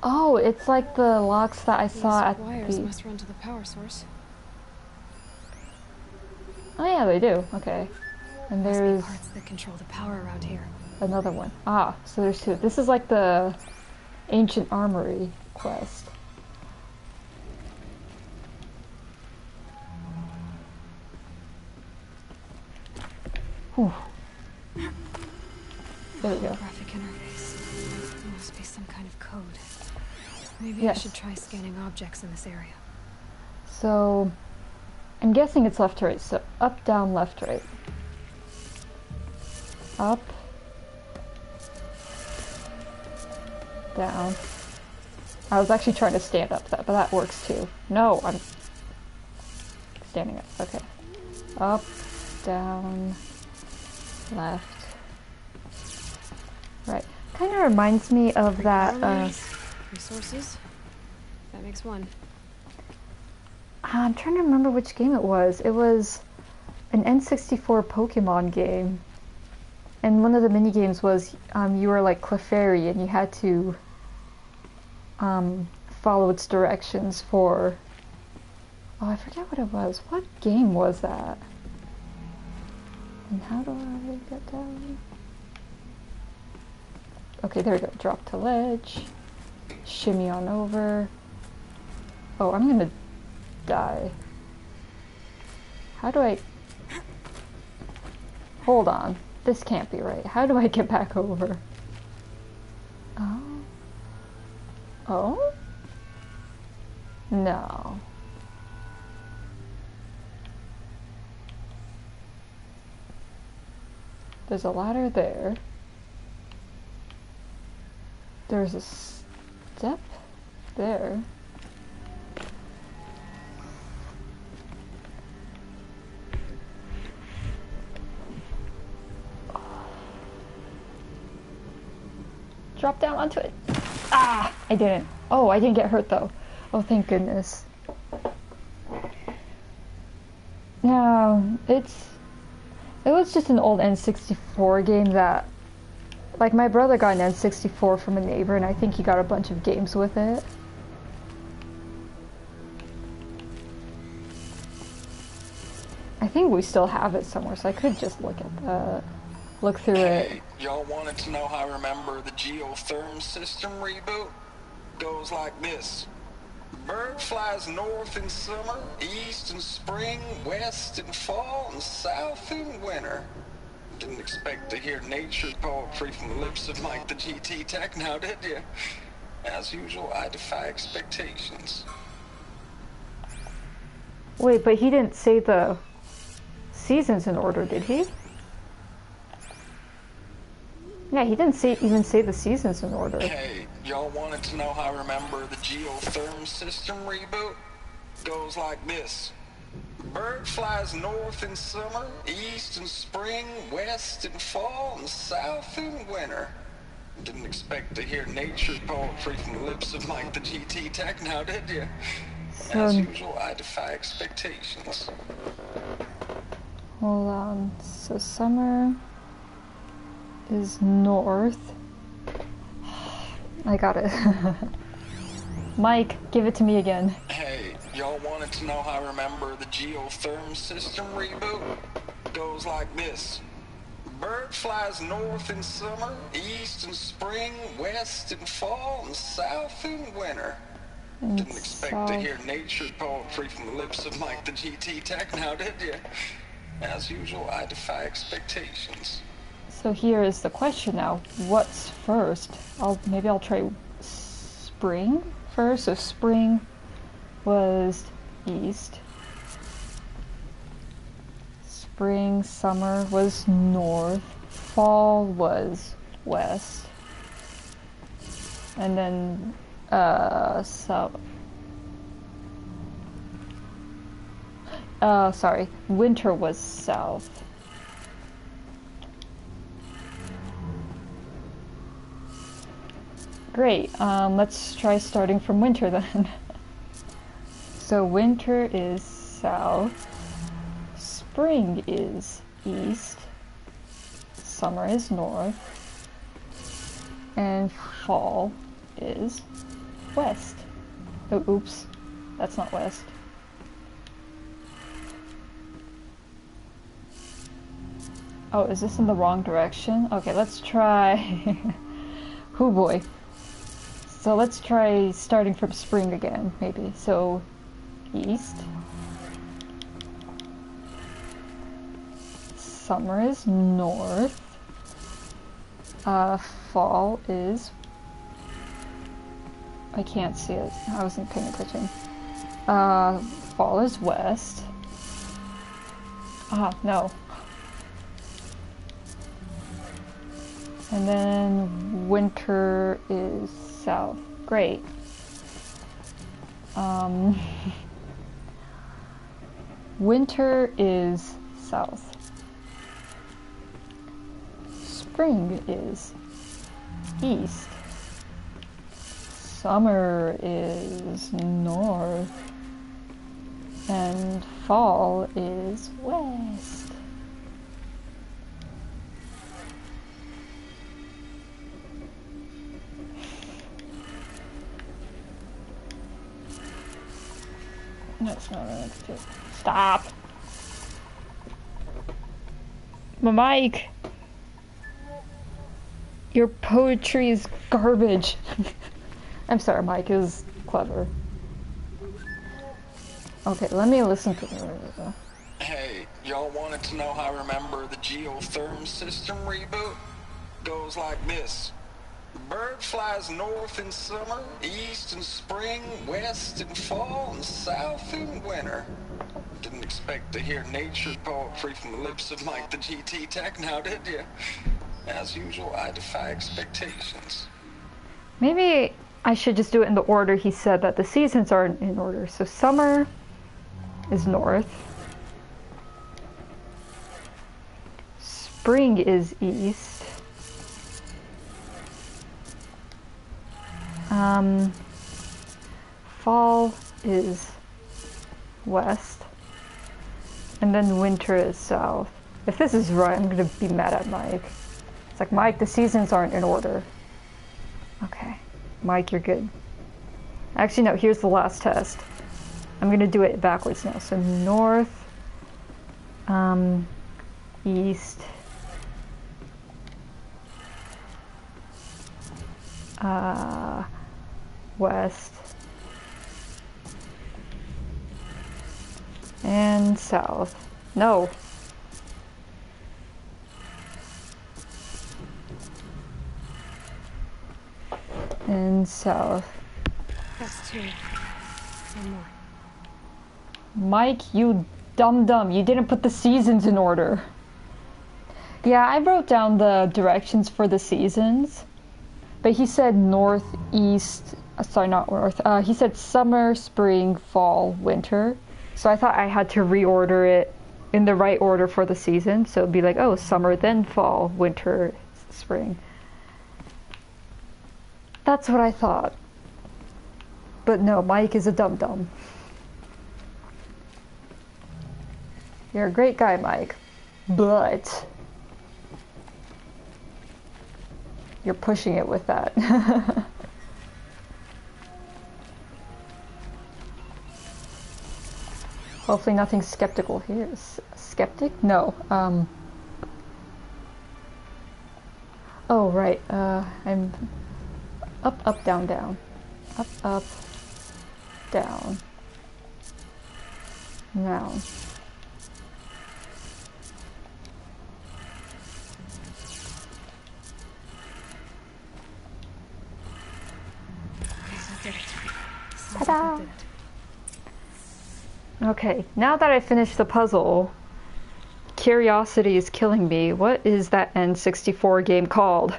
Oh, it's like the locks that I saw at the... wires must run to the power source. Oh yeah, they do. Okay. And there's parts that control the power around here. Another one. Ah, so there's two. This is like the Ancient Armory quest. Whew. There we go. Graphic interface. There must be some kind of code. Maybe Yes. I should try scanning objects in this area. So, I'm guessing it's left to right. So, up, down, left, right. Up. Down. I was actually trying to stand up, but that works too. No, I'm standing up. Okay. Up, down, left, right. Kind of reminds me of that, resources. That makes one. I'm trying to remember which game it was. It was an N64 Pokemon game. And one of the mini games was you were like Clefairy and you had to follow its directions for... Oh, I forget what it was. What game was that? And how do I get down? Okay, there we go. Drop to ledge. Shimmy on over. Oh, I'm gonna die. How do I... Hold on. This can't be right. How do I get back over? Oh. Oh? No. There's a ladder there. There's a step there. Drop down onto it. Ah! I didn't. Oh, I didn't get hurt though. Oh, thank goodness. No, it was just an old N64 game that, like, my brother got an N64 from a neighbor and I think he got a bunch of games with it. I think we still have it somewhere, so I could just look at that. Look through it. Y'all wanted to know how I remember the geotherm system reboot? Goes like this. Bird flies north in summer, east in spring, west in fall, and south in winter. Didn't expect to hear nature poetry from the lips of Mike the GT Tech now, did you? As usual, I defy expectations. Wait, but he didn't say the seasons in order, did he? Yeah, he didn't even say the seasons in order. Hey, y'all wanted to know how I remember the geotherm system reboot? Goes like this. Bird flies north in summer, east in spring, west in fall, and south in winter. Didn't expect to hear nature poetry from the lips of Mike the GT Tech now, did you? As usual, I defy expectations. Hold on. So summer is north. I got it. Mike, give it to me again. Hey, y'all wanted to know how I remember the geotherm system reboot? Goes like this. Bird flies north in summer, east in spring, west in fall, and south in winter. Didn't expect to hear nature poetry from the lips of Mike the GT Tech now, did you? As usual, I defy expectations. So here is the question now. What's first? Maybe I'll try spring first. So spring was east. Spring, summer was north. Fall was west. And then winter was south. Great, let's try starting from winter then. So winter is south, spring is east, summer is north, and fall is west. Oh, oops, that's not west. Oh, is this in the wrong direction? Okay, let's try... Oh boy. So let's try starting from spring again, maybe. So, east. Summer is north. Fall is... I can't see it. I wasn't paying attention. Fall is west. Ah, no. And then winter is south. Great. Winter is south. Spring is east. Summer is north. And fall is west. That's not an extra. Stop! My mic! Your poetry is garbage. I'm sorry, Mike, it was clever. Okay, let me listen to the... Hey, y'all wanted to know how I remember the geotherm system reboot? Goes like this. The bird flies north in summer, east in spring, west in fall, and south in winter. Didn't expect to hear nature poetry from the lips of Mike the GT Tech now, did you? As usual, I defy expectations. Maybe I should just do it in the order he said that the seasons are in order. So summer is north. Spring is east. Fall is west. And then winter is south. If this is right, I'm gonna be mad at Mike. It's like, Mike, the seasons aren't in order. Okay. Mike, you're good. Actually, no, here's the last test. I'm gonna do it backwards now. So north, east, west, and south. No. And south. That's two. One more. Mike, you dum-dum. You didn't put the seasons in order. Yeah, I wrote down the directions for the seasons. But he said north, east... sorry, not north. He said summer, spring, fall, winter. So I thought I had to reorder it in the right order for the season. So it'd be like, oh, summer, then fall, winter, spring. That's what I thought. But no, Mike is a dum-dum. You're a great guy, Mike. But you're pushing it with that. Hopefully nothing skeptical here. Skeptic? No. Oh, right. I'm... Up, up, down, down. Up, up, down. Down. Ta-da! Okay, now that I finished the puzzle, curiosity is killing me. What is that N64 game called?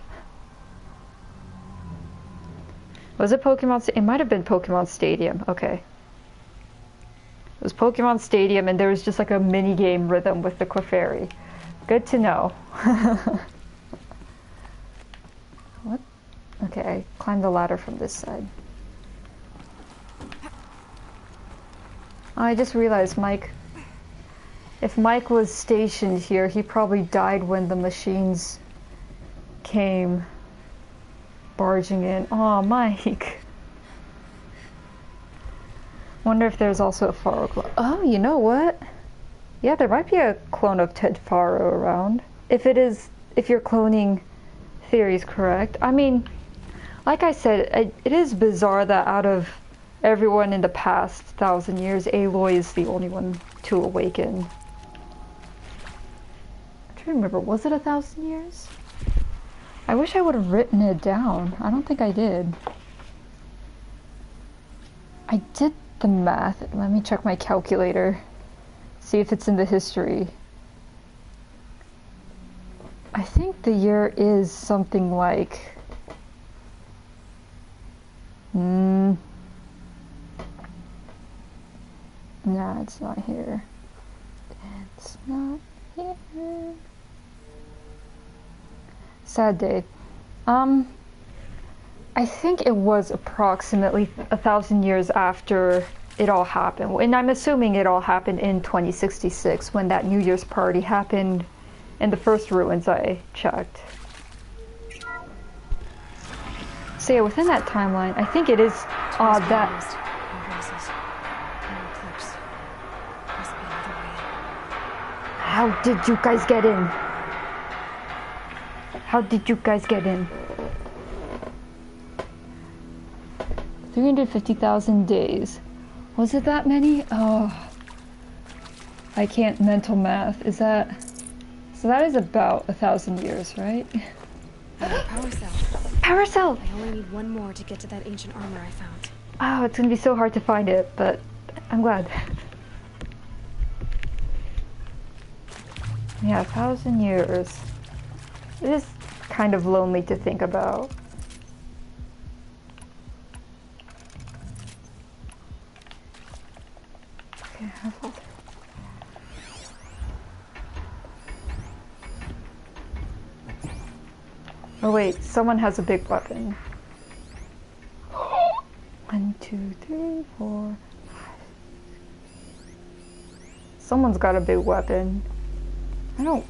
Was it Pokemon? It might have been Pokemon Stadium. Okay. It was Pokemon Stadium, and there was just like a mini game rhythm with the Clefairy. Good to know. What? Okay, I climbed the ladder from this side. I just realized Mike... If Mike was stationed here, he probably died when the machines came barging in. Aw, Mike. Wonder if there's also a Faro clone. Oh, you know what? Yeah, there might be a clone of Ted Faro around. If your cloning theory is correct. I mean, like I said, it is bizarre that out of everyone in the past 1,000 years, Aloy is the only one to awaken. I'm trying to remember, was it 1,000 years? I wish I would have written it down. I don't think I did. I did the math. Let me check my calculator. See if it's in the history. I think the year is something like... Nah, it's not here. It's not Sad day. I think it was approximately 1,000 years after it all happened. And I'm assuming it all happened in 2066 when that New Year's party happened in the first ruins I checked. So yeah, within that timeline, I think it is odd that... How did you guys get in? How did you guys get in? 350,000 days. Was it that many? Oh. I can't mental math. Is that... So that is about 1,000 years, right? Power cell. Power cell! I only need one more to get to that ancient armor I found. Oh, it's gonna be so hard to find it, but I'm glad. Yeah, 1,000 years. It is kind of lonely to think about. Okay, oh wait, someone has a big weapon. 1, 2, 3, 4, 5. Someone's got a big weapon. I don't...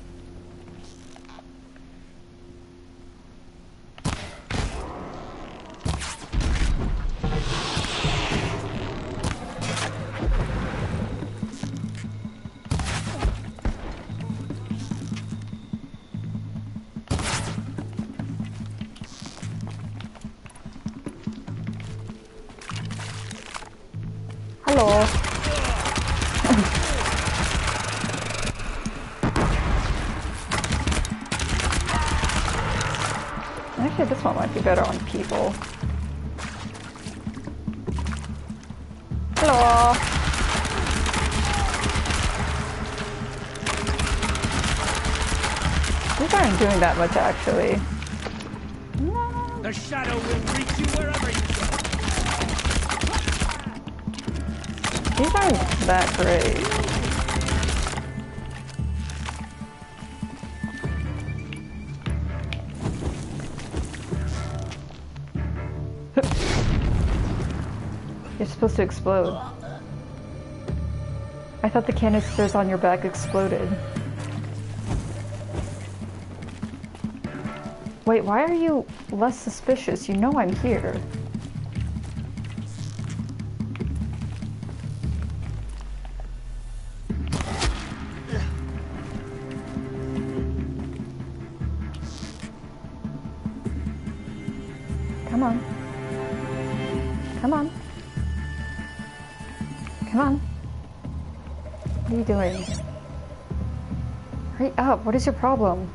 Hello. Actually, this one might be better on people. Hello. These aren't doing that much, actually. No. The shadow will reach you wherever you go. These aren't that great. You're supposed to explode. I thought the canisters on your back exploded. Wait, why are you less suspicious? You know I'm here. Come on. Come on. Come on. What are you doing? Hurry up. What is your problem?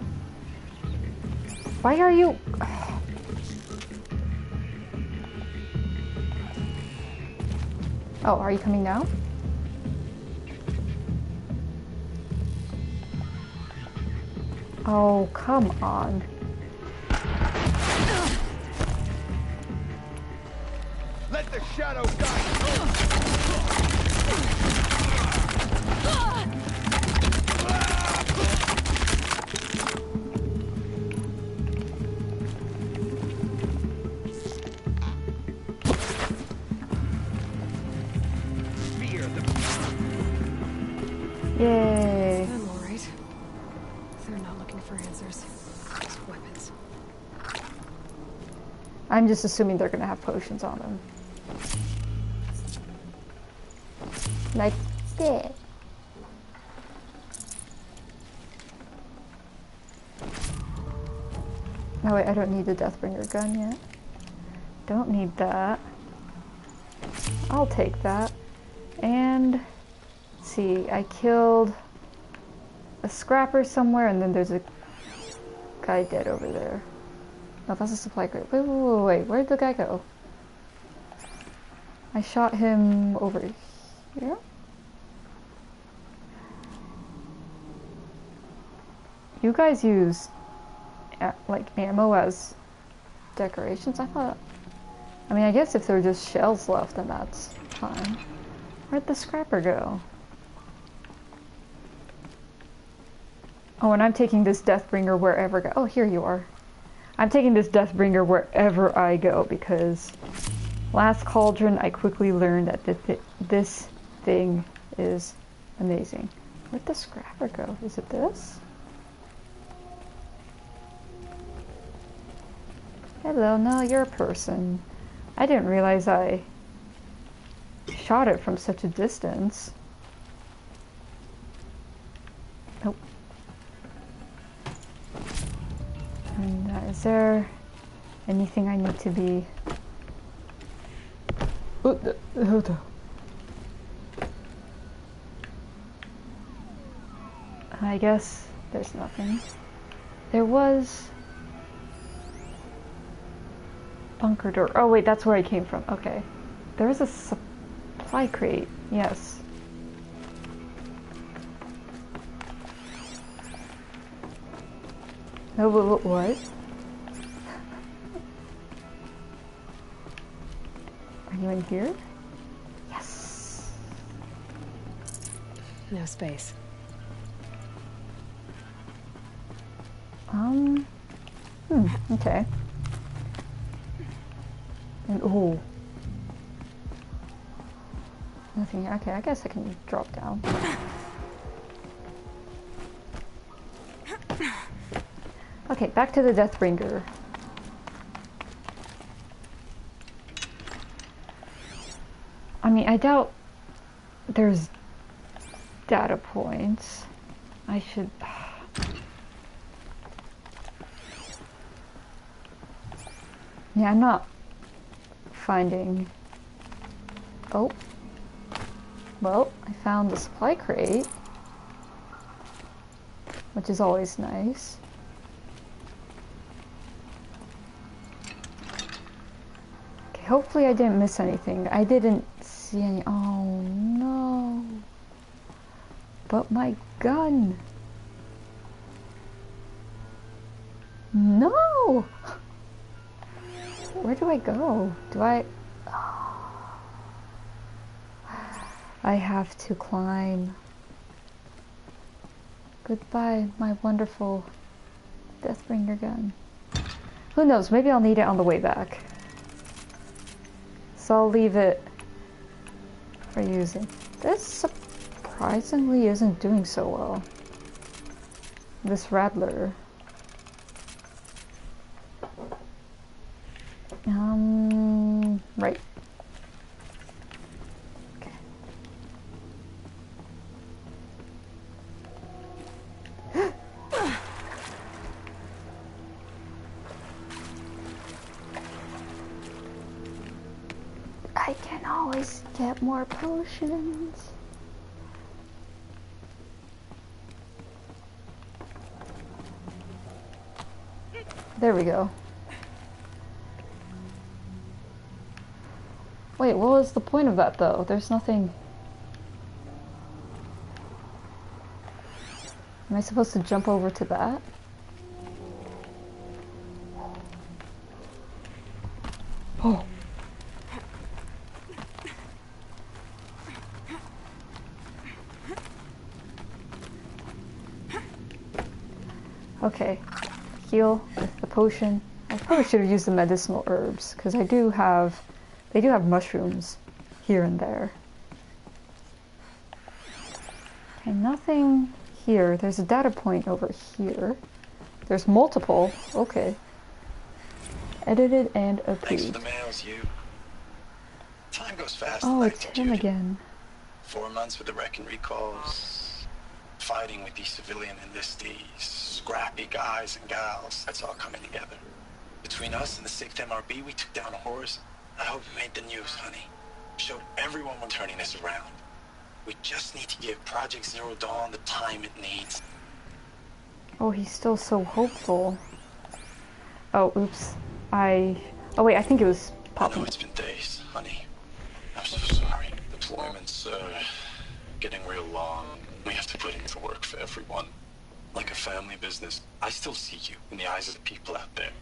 Why are you... Oh, are you coming now? Oh, come on. Let the shadow guide you. Yay. I'm alright. They're not looking for answers. Just weapons. I'm just assuming they're gonna have potions on them. Like this. No wait, I don't need the Deathbringer gun yet. Don't need that. I'll take that. And let's see, I killed a scrapper somewhere, and then there's a guy dead over there. No, that's a supply crate. Wait, where'd the guy go? I shot him over here? You guys use like ammo as decorations? I thought... I mean, I guess if there are just shells left, then that's fine. Where'd the scrapper go? Oh, and I'm taking this Deathbringer wherever go. Oh, here you are. I'm taking this Deathbringer wherever I go because last Cauldron I quickly learned that this thing is amazing. Where'd the scrapper go? Is it this? Hello, no, you're a person. I didn't realize I shot it from such a distance. Nope. And is there anything I need to be... I guess there's nothing. There was... bunker door. Oh wait, that's where I came from. Okay. There was a supply crate. Yes. Oh, what? Are you in here? Yes. No space. Okay. And, oh. Nothing here. Okay, I guess I can drop down. Okay, back to the Deathbringer. I mean, I doubt there's data points. I should... Yeah, I'm not finding... Oh. Well, I found the supply crate, which is always nice. Okay, hopefully I didn't miss anything. I didn't see any... Oh no. But my gun. No! Where do I go? Do I... I have to climb. Goodbye, my wonderful Deathbringer gun. Who knows, maybe I'll need it on the way back. So I'll leave it for using. This surprisingly isn't doing so well. This Rattler. Right. Okay. I can always get more potions. There we go. Wait, what was the point of that though? There's nothing... Am I supposed to jump over to that? Oh. Okay. Heal with the potion. I probably should have used the medicinal herbs, because they do have mushrooms here and there. Okay, nothing here. There's a data point over here. There's multiple. Okay. Edited and approved. Thanks for the mails, you. Time goes fast. Oh, it's him again. 4 months with the wreck and recalls. Fighting with these civilian enlistees. Scrappy guys and gals. That's all coming together. Between us and the 6th MRB, we took down a horse. I hope it made the news, honey. Showed everyone we're turning this around. We just need to give Project Zero Dawn the time it needs. Oh, he's still so hopeful. Oh, oops. Oh wait, I think it was popping. I know it's been days, honey. I'm so sorry. Deployment's, getting real long. We have to put in the work for everyone. Like a family business. I still see you in the eyes of the people out there.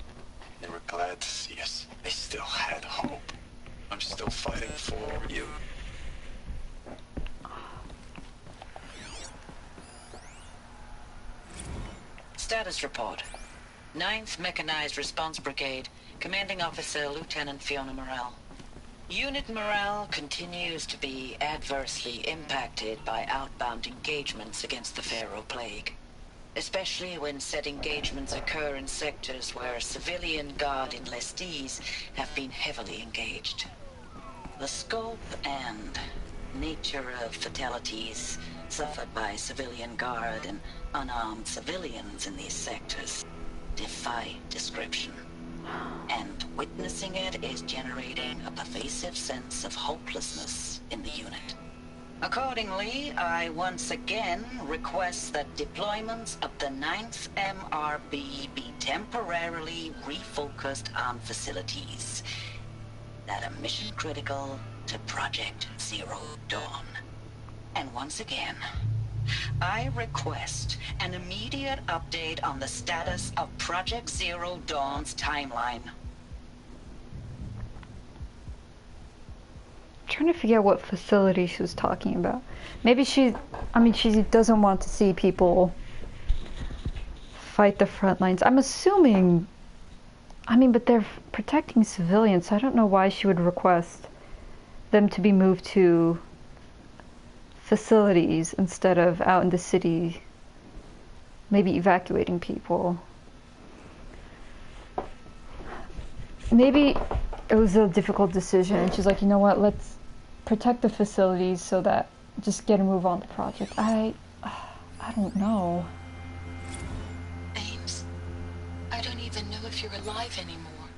They were glad to see us. They still had hope. I'm still fighting for you. Status report. 9th Mechanized Response Brigade, Commanding Officer Lieutenant Fiona Morell. Unit morale continues to be adversely impacted by outbound engagements against the Pharaoh Plague, especially when said engagements occur in sectors where civilian guard enlistees have been heavily engaged. The scope and nature of fatalities suffered by civilian guard and unarmed civilians in these sectors defy description. And witnessing it is generating a pervasive sense of hopelessness in the unit. Accordingly, I once again request that deployments of the 9th MRB be temporarily refocused on facilities that are mission critical to Project Zero Dawn. And once again, I request an immediate update on the status of Project Zero Dawn's timeline. I'm trying to figure out what facility she was talking about. Maybe she doesn't want to see people fight the front lines. I'm assuming, but they're protecting civilians, so I don't know why she would request them to be moved to facilities instead of out in the city, maybe evacuating people. Maybe it was a difficult decision and she's like, you know what, let's protect the facilities so that just get a move on the project. I don't know. Ames, I don't even know if you're alive anymore.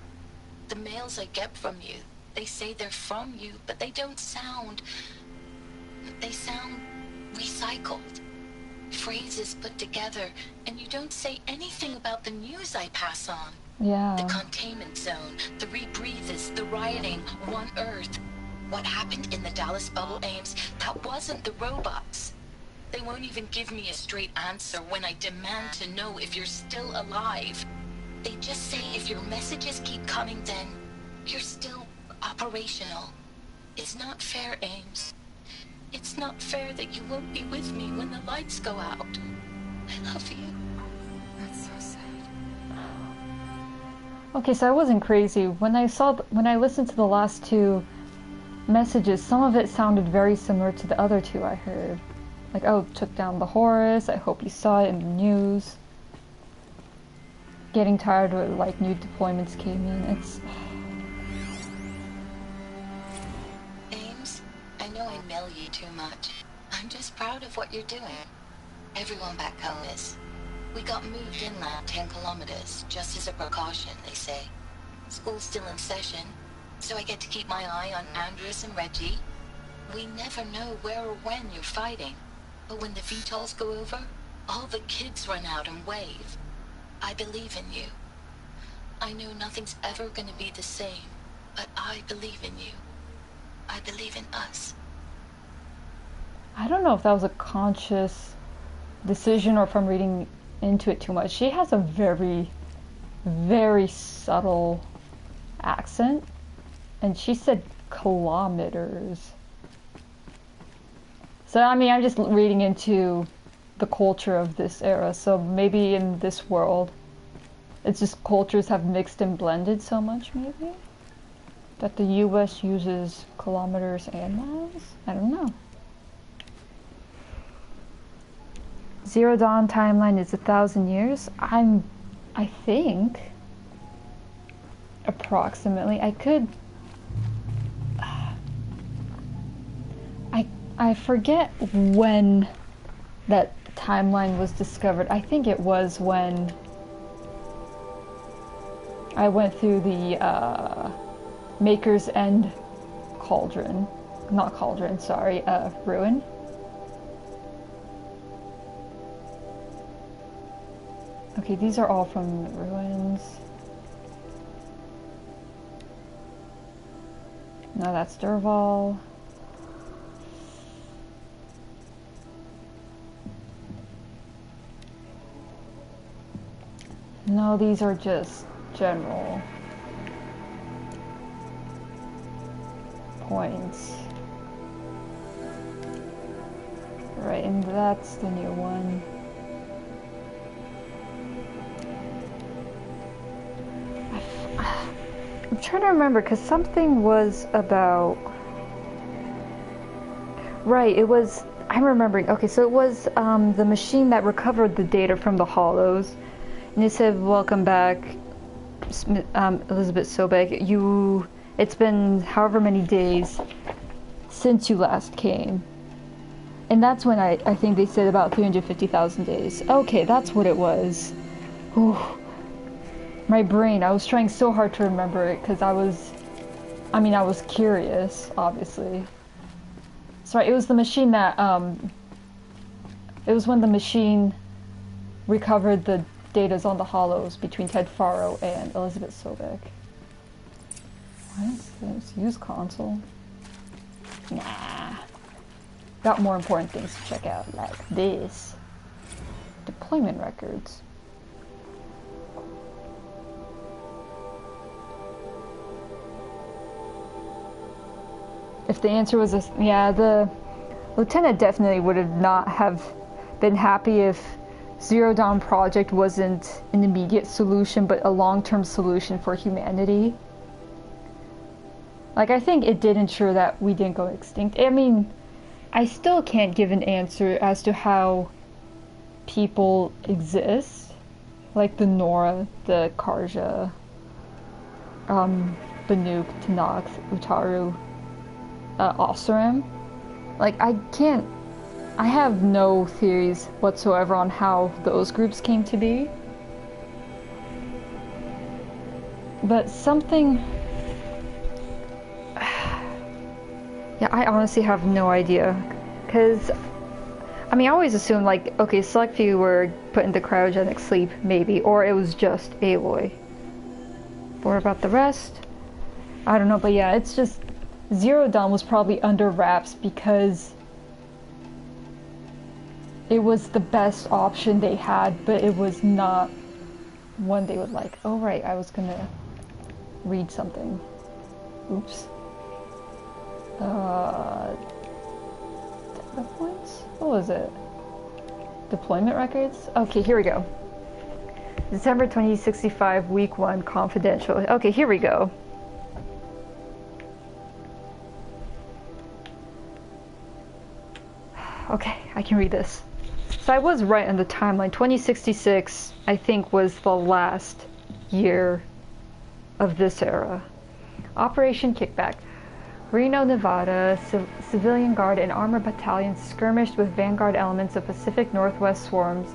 The mails I get from you, they say they're from you, but they don't sound... They sound recycled. Phrases put together, and you don't say anything about the news I pass on. Yeah. The containment zone, the rebreathers, the rioting, One Earth. What happened in the Dallas bubble, Ames, that wasn't the robots. They won't even give me a straight answer when I demand to know if you're still alive. They just say if your messages keep coming, then you're still operational. It's not fair, Ames. It's not fair that you won't be with me when the lights go out. I love you. That's so sad. Okay, so I wasn't crazy. When I listened to the last two messages, some of it sounded very similar to the other two I heard. Like, oh, took down the Horus, I hope you saw it in the news. Getting tired of like new deployments came in. It's... Ames, I know I mail you too much. I'm just proud of what you're doing. Everyone back home is. We got moved inland 10 kilometers, just as a precaution, they say. School's still in session, so I get to keep my eye on Andres and Reggie. We never know where or when you're fighting, but when the VTOLs go over, all the kids run out and wave. I believe in you. I know nothing's ever gonna be the same, but I believe in you. I believe in us. I don't know if that was a conscious decision or if I'm reading into it too much. She has a very, very subtle accent, and she said kilometers. So, I mean, I'm just reading into the culture of this era, so maybe in this world, it's just cultures have mixed and blended so much, maybe? That the US uses kilometers and miles? I don't know. Zero Dawn timeline is 1,000 years. I think, approximately. I could... I forget when that timeline was discovered. I think it was when I went through the Maker's End cauldron. Not cauldron, sorry, ruin. Okay, these are all from the ruins. No, that's Dervahl. No, these are just general points. Right, and that's the new one. trying to remember, because something was about... Right, it was... I'm remembering. Okay, so it was the machine that recovered the data from the Hollows. And it said, welcome back, Elizabeth Sobek. It's been however many days since you last came. And that's when I think they said about 350,000 days. Okay, that's what it was. Ooh. My brain, I was trying so hard to remember it because I was curious, obviously. Sorry, it was the machine that, it was when the machine recovered the datas on the Hollows between Ted Faro and Elizabeth Sobek. What is this? Use console? Nah. Got more important things to check out, like this. Deployment records. If the answer was yeah, the lieutenant definitely would have not have been happy if Zero Dawn Project wasn't an immediate solution, but a long-term solution for humanity. Like, I think it did ensure that we didn't go extinct. I mean, I still can't give an answer as to how people exist. Like the Nora, the Karja, Banuk, Tanax, Utaru, Oseram. Like, I have no theories whatsoever on how those groups came to be. But something... Yeah, I honestly have no idea. Because, I mean, I always assumed, like, okay, select few were put into cryogenic sleep, maybe, or it was just Aloy. What about the rest? I don't know, but yeah, it's just... Zero Dawn was probably under wraps because it was the best option they had, but it was not one they would like. Oh right, I was gonna read something. Oops. Data points? What was it? Deployment records? Okay, here we go. December 2065, week 1, confidential. Okay, here we go. Okay, I can read this. So I was right on the timeline. 2066, I think, was the last year of this era. Operation Kickback. Reno, Nevada, civilian guard and armored battalions skirmished with vanguard elements of Pacific Northwest swarms.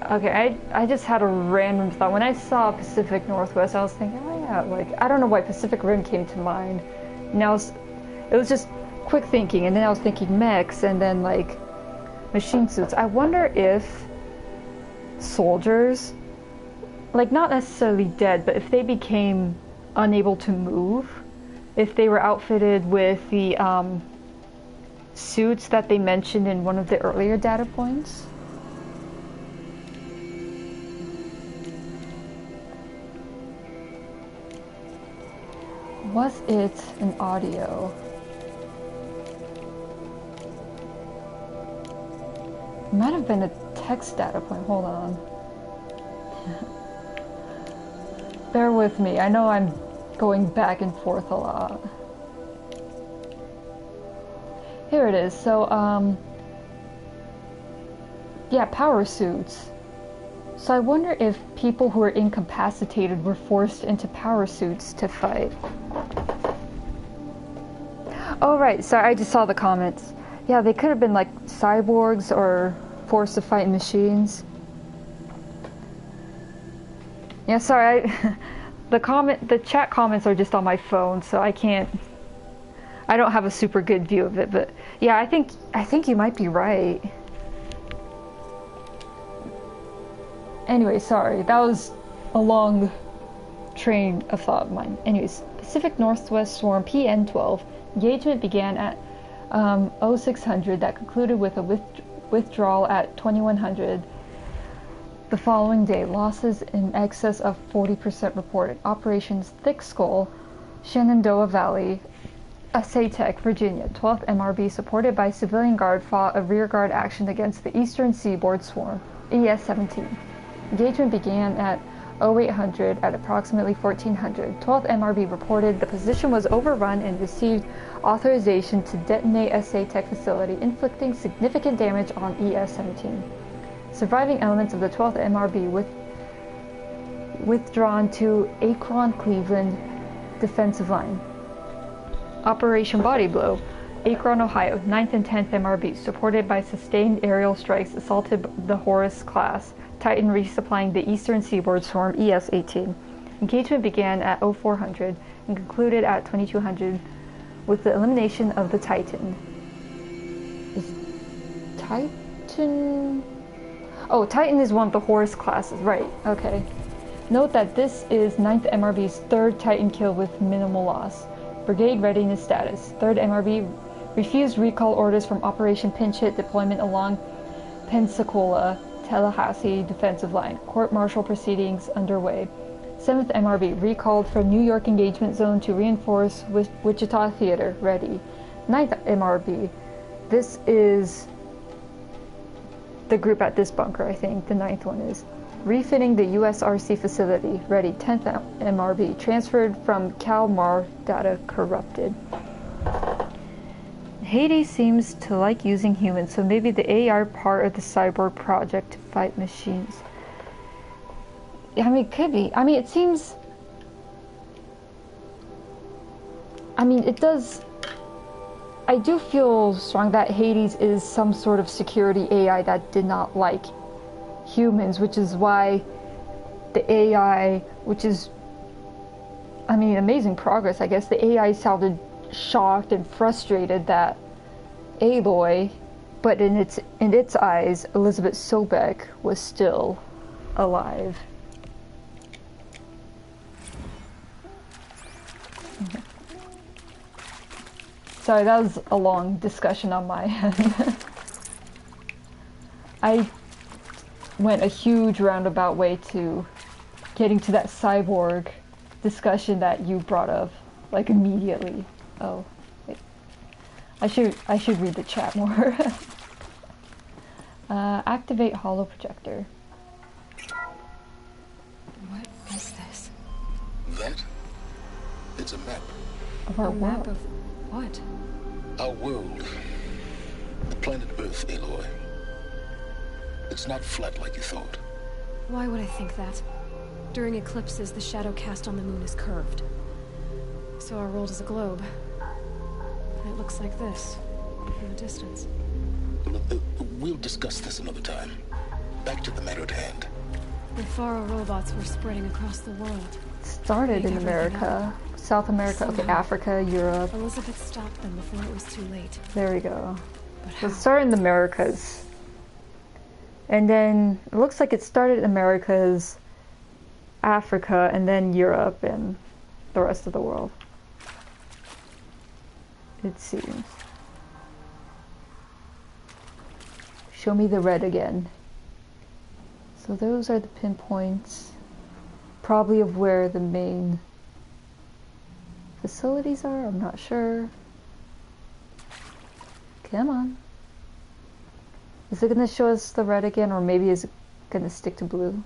Okay, I just had a random thought. When I saw Pacific Northwest, I was thinking, oh yeah, like, I don't know why Pacific Rim came to mind. And it was just quick thinking, and then I was thinking mechs, and then like machine suits. I wonder if soldiers, like not necessarily dead, but if they became unable to move, if they were outfitted with the suits that they mentioned in one of the earlier data points. Was it an audio? It might have been a text data point. Hold on. Bear with me. I know I'm going back and forth a lot. Here it is. So, yeah, power suits. So I wonder if people who are incapacitated were forced into power suits to fight. Oh right, sorry, I just saw the comments. Yeah, they could have been like cyborgs or forced to fight machines. Yeah, sorry, the chat comments are just on my phone, so I don't have a super good view of it, but yeah, I think you might be right. Anyway, sorry, that was a long train of thought of mine. Anyways, Pacific Northwest Swarm PN-12. Engagement began at 0600 that concluded with a withdrawal at 2100. The following day, losses in excess of 40% reported. Operations Thick Skull, Shenandoah Valley, Asatec, Virginia. 12th MRB, supported by civilian guard, fought a rearguard action against the Eastern Seaboard Swarm, ES-17. Engagement began at 0800 at approximately 1400. 12th MRB reported the position was overrun and received authorization to detonate SA Tech facility, inflicting significant damage on ES-17. Surviving elements of the 12th MRB withdrawn to Akron, Cleveland defensive line. Operation Body Blow. Akron, Ohio, 9th and 10th MRB, supported by sustained aerial strikes, assaulted the Horus class Titan, resupplying the eastern seaboard swarm ES-18. Engagement began at 0400 and concluded at 2200 with the elimination of the Titan. Is Titan... Oh, Titan is one of the Horus classes, right, okay. Note that this is 9th MRB's third Titan kill with minimal loss. Brigade readiness status. 3rd MRB refused recall orders from Operation Pinch Hit deployment along Pensacola, Tallahassee defensive line. Court-martial proceedings underway. 7th MRB recalled from New York engagement zone to reinforce Wichita Theater. Ready. 9th MRB. This is the group at this bunker, I think. The 9th one is. Refitting the USRC facility. Ready. 10th MRB. Transferred from Kalmar. Data corrupted. Hades seems to like using humans, so maybe the AI are part of the cyborg project to fight machines. I mean, it could be. I mean, it seems... I mean, it does... I do feel strong that Hades is some sort of security AI that did not like humans, which is why the AI, which is... I mean, amazing progress, I guess. The AI sounded shocked and frustrated that Aloy, but in its eyes, Elizabeth Sobek was still alive. Sorry, that was a long discussion on my end. I went a huge roundabout way to getting to that cyborg discussion that you brought up, like, immediately. Oh, wait. I should read the chat more. Activate holo projector. What is this? That? It's a map. Of our world. Map of what? Our world. The planet Earth, Aloy. It's not flat like you thought. Why would I think that? During eclipses, the shadow cast on the moon is curved. So our world is a globe. And it looks like this, from a distance. We'll discuss this another time. Back to the matter at hand. The Faro robots were spreading across the world. Started in America, South America, okay, Africa, Europe. Elizabeth stopped them before it was too late. There we go. So it started in the Americas. And then it looks like it started in Americas, Africa, and then Europe, and the rest of the world. It seems. Show me the red again. So those are the pinpoints, probably of where the main facilities are. I'm not sure. Come on. Is it going to show us the red again, or maybe is it going to stick to blue?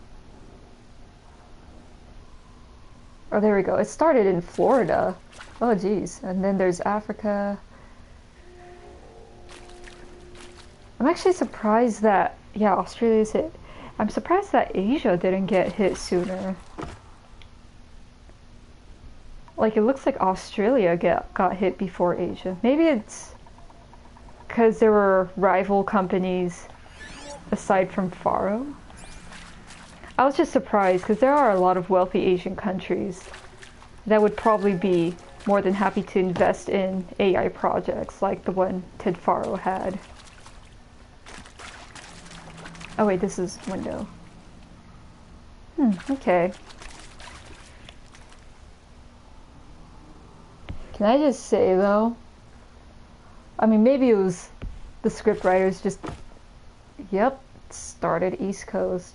Oh, there we go. It started in Florida. Oh, geez. And then there's Africa. I'm actually surprised that, yeah, Australia's hit. I'm surprised that Asia didn't get hit sooner. Like, it looks like Australia got hit before Asia. Maybe it's because there were rival companies aside from Faro. I was just surprised because there are a lot of wealthy Asian countries that would probably be more than happy to invest in AI projects like the one Ted Faro had. Oh wait, this is window. Okay. Can I just say though, I mean, maybe it was the script writers just, yep, started East Coast.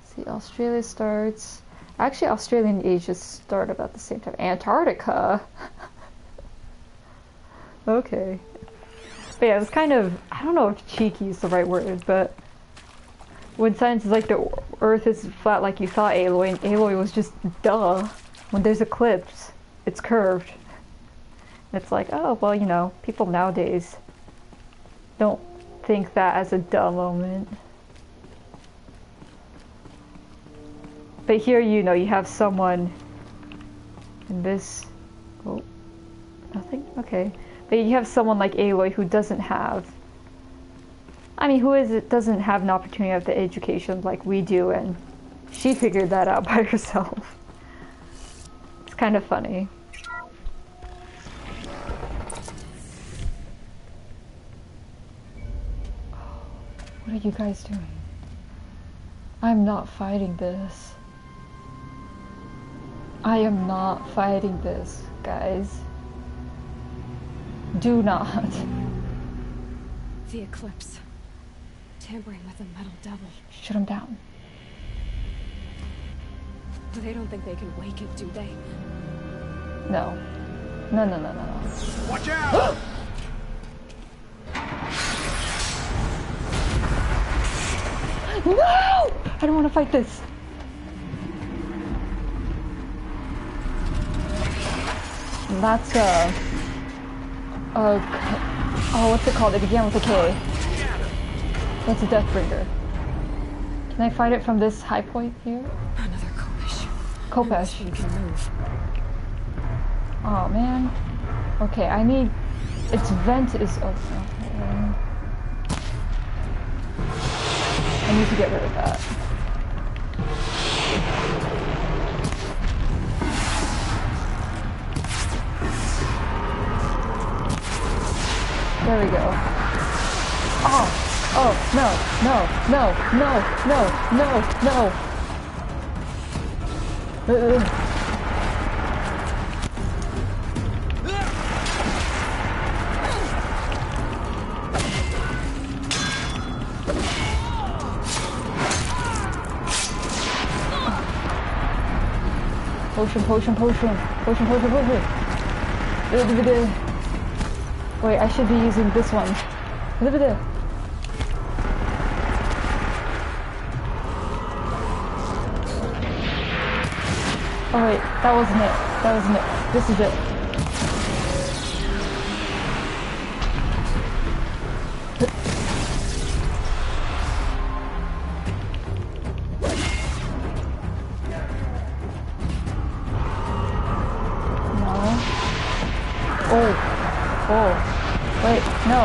See, Australia starts, actually Australia and Asia start about the same time. Antarctica? Okay. But yeah, it was kind of, I don't know if cheeky is the right word, but when science is like the Earth is flat like you thought, Aloy, and Aloy was just duh. When there's eclipse, it's curved. It's like, oh, well, you know, people nowadays don't think that as a duh moment. But here, you know, you have someone in this, oh, nothing? Okay. But you have someone like Aloy who doesn't have, I mean, doesn't have an opportunity of the education like we do, and she figured that out by herself. It's kind of funny. What are you guys doing? I'm not fighting this. I am not fighting this, guys. Do not. The Eclipse. Tampering with the Metal Devil. Shut him down. They don't think they can wake it, do they? No. No, no, no, no, no. Watch out! No! I don't want to fight this. That's oh, what's it called? It began with a K. That's a Deathbringer. Can I fight it from this high point here? Another Khopesh. Khopesh. You can move. Oh man. Okay, I need. Its vent is open. I need to get rid of that. There we go. Oh! Oh! No! No! No! No! No! No! No! Potion, potion, potion. Potion, potion, potion. Wait, I should be using this one. Oh wait, that wasn't it. That wasn't it. This is it. Wait, no.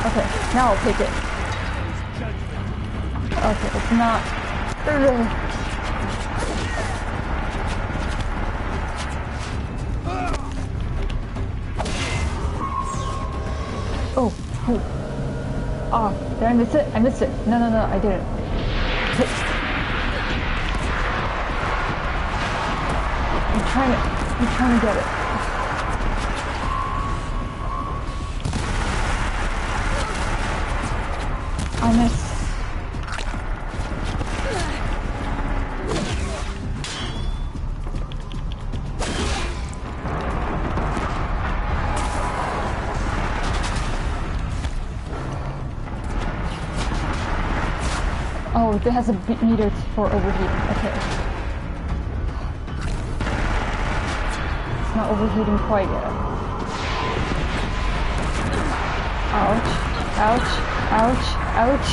Okay, now I'll take it. Okay, it's not. Oh, oh. Oh, did I miss it? I missed it. No, no, no, I didn't. I'm trying to get it. I missed. Oh, it has a meter for overheating. Okay. It's not overheating quite yet. Ouch. Ouch. Ouch. Ouch.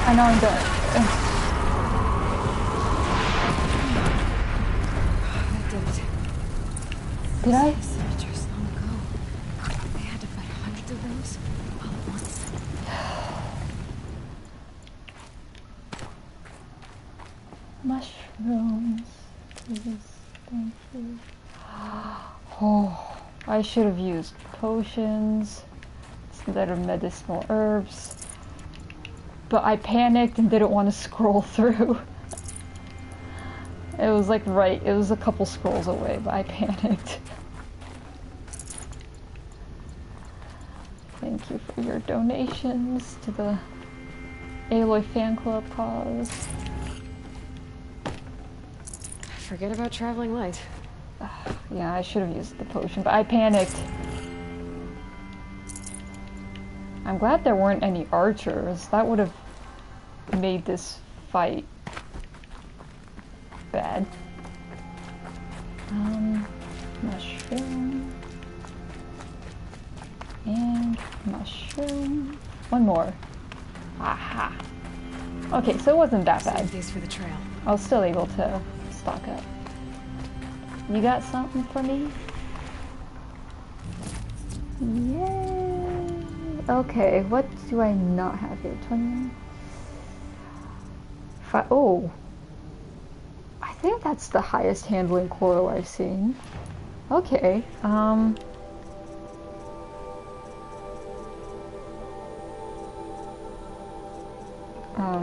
I know I'm done. That did it. Did I? Soldiers long ago. They had to fight hundreds of those all at once. Mushrooms. Please, thank you. Oh, I should have used potions instead of medicinal herbs. But I panicked and didn't want to scroll through. It was like right, it was a couple scrolls away, but I panicked. Thank you for your donations to the Aloy fan club cause. Forget about traveling light. Yeah, I should have used the potion, but I panicked. I'm glad there weren't any archers. That would have made this fight bad. Mushroom. And mushroom. One more. Aha. Okay, so it wasn't that bad. Save these for the trail. I was still able to stock up. You got something for me? Yay! Okay, what do I not have here? 29? Oh! I think that's the highest handling coral I've seen. Okay,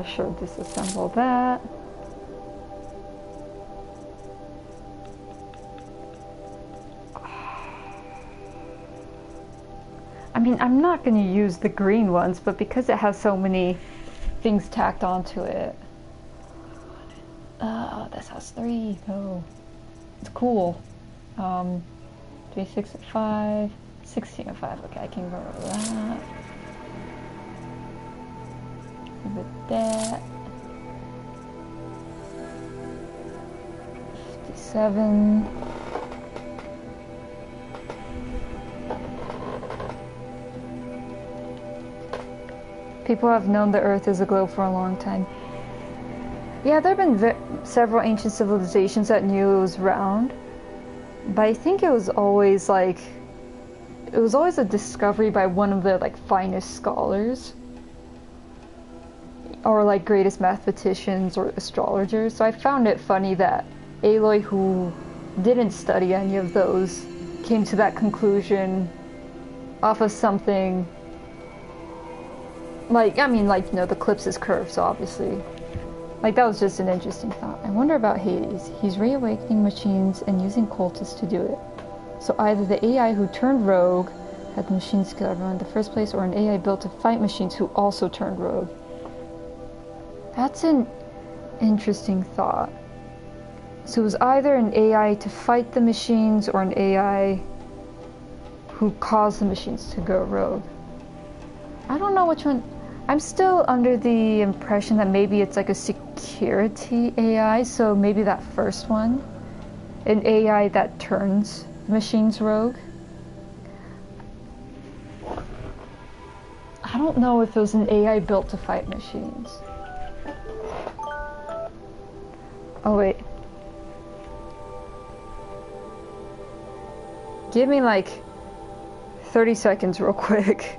sure, disassemble that. I mean, I'm not going to use the green ones, but because it has so many things tacked onto it. This has 3. Oh, it's cool. 3, 6, 5, 16 and 5. Okay, I can go over that. With that. 57. People have known the Earth as a globe for a long time. Yeah, there have been several ancient civilizations that knew it was round, but I think it was always a discovery by one of the finest scholars, or greatest mathematicians or astrologers. So I found it funny that Aloy, who didn't study any of those, came to that conclusion off of something. The eclipse is curved, so obviously. That was just an interesting thought. I wonder about Hades. He's reawakening machines and using cultists to do it. So either the AI who turned rogue had the machine skill everyone in the first place, or an AI built to fight machines who also turned rogue. That's an interesting thought. So it was either an AI to fight the machines, or an AI who caused the machines to go rogue. I don't know which one. I'm still under the impression that maybe it's a security AI, so maybe that first one. An AI that turns machines rogue. I don't know if it was an AI built to fight machines. Oh wait. Give me 30 seconds real quick.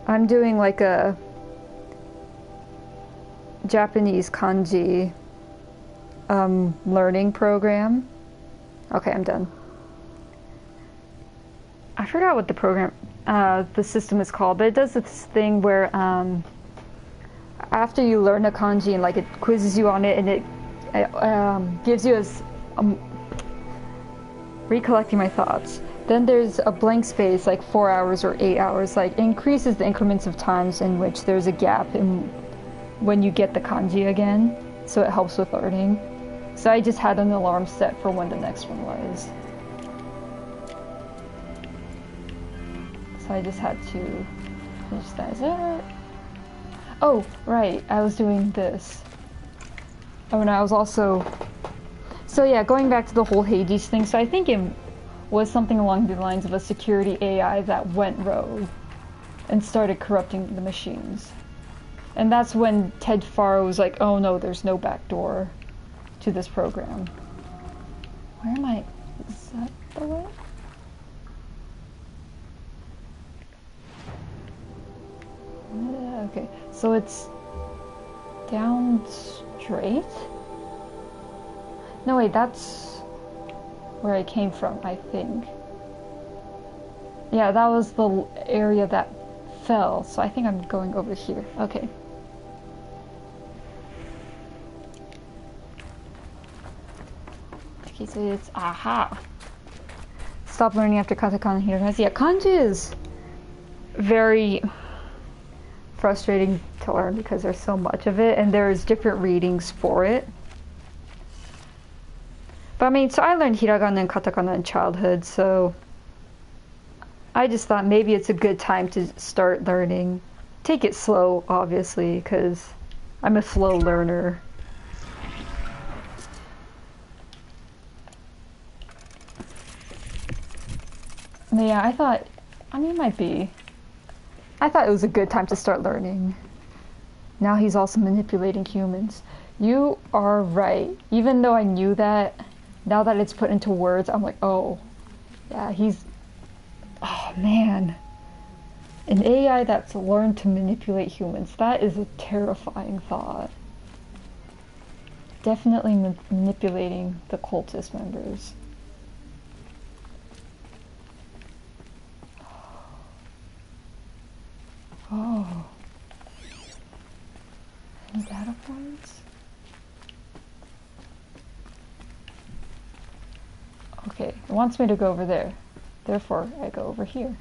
I'm doing a Japanese kanji learning program. Okay, I'm done. I forgot what the system is called, but it does this thing where after you learn a kanji and it quizzes you on it, and it gives you recollecting my thoughts. Then there's a blank space, 4 hours or 8 hours, increases the increments of times in which there's a gap in when you get the kanji again, so it helps with learning. So I just had an alarm set for when the next one was. So I just had to finish that. Is that right? Oh, right, I was doing this. Oh, and I was also... So yeah, going back to the whole Hades thing, so I think it was something along the lines of a security AI that went rogue and started corrupting the machines. And that's when Ted Faro was like, oh no, there's no backdoor to this program. Where am I? Is that the way? Okay, so it's down straight? No wait, that's where I came from, I think. Yeah, that was the area that fell, so I think I'm going over here. Okay. Okay, so it's aha. Stop learning after katakana Hiragana. Yeah, kanji is very frustrating to learn because there's so much of it and there's different readings for it. But I mean, so I learned hiragana and katakana in childhood, so I just thought maybe it's a good time to start learning. Take it slow, obviously, because I'm a slow learner. But yeah, I thought it was a good time to start learning. Now he's also manipulating humans. You are right. Even though I knew that, now that it's put into words, I'm like, oh, yeah, oh man. An AI that's learned to manipulate humans. That is a terrifying thought. Definitely manipulating the cultist members. Oh. Any data points? Okay, it wants me to go over there. Therefore, I go over here.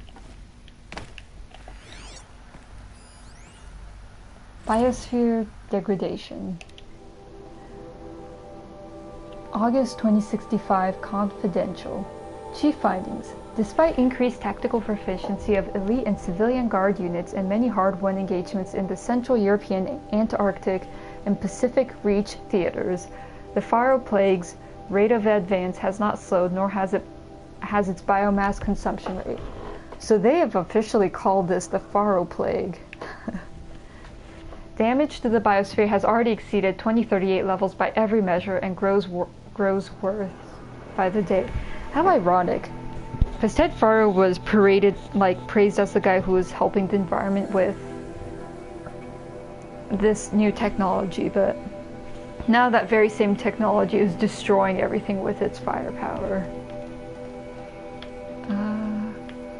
Biosphere degradation. August 2065 confidential. Chief findings. Despite increased tactical proficiency of elite and civilian guard units and many hard-won engagements in the Central European, Antarctic, and Pacific Reach theaters, the Faro Plague's rate of advance has not slowed, nor has its biomass consumption rate. So they have officially called this the Faro Plague. Damage to the biosphere has already exceeded 2038 levels by every measure and grows worse by the day. How ironic. Because Ted Faro was praised as the guy who was helping the environment with this new technology, but now that very same technology is destroying everything with its firepower.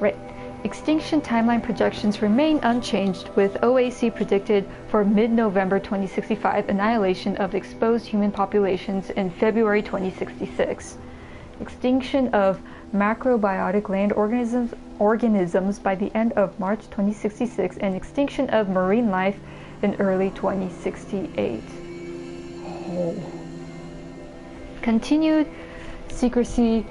Right. Extinction timeline projections remain unchanged, with OAC predicted for mid-November 2065 annihilation of exposed human populations in February 2066. Extinction of macrobiotic land organisms by the end of March 2066, and extinction of marine life in early 2068. Oh. Continued secrecy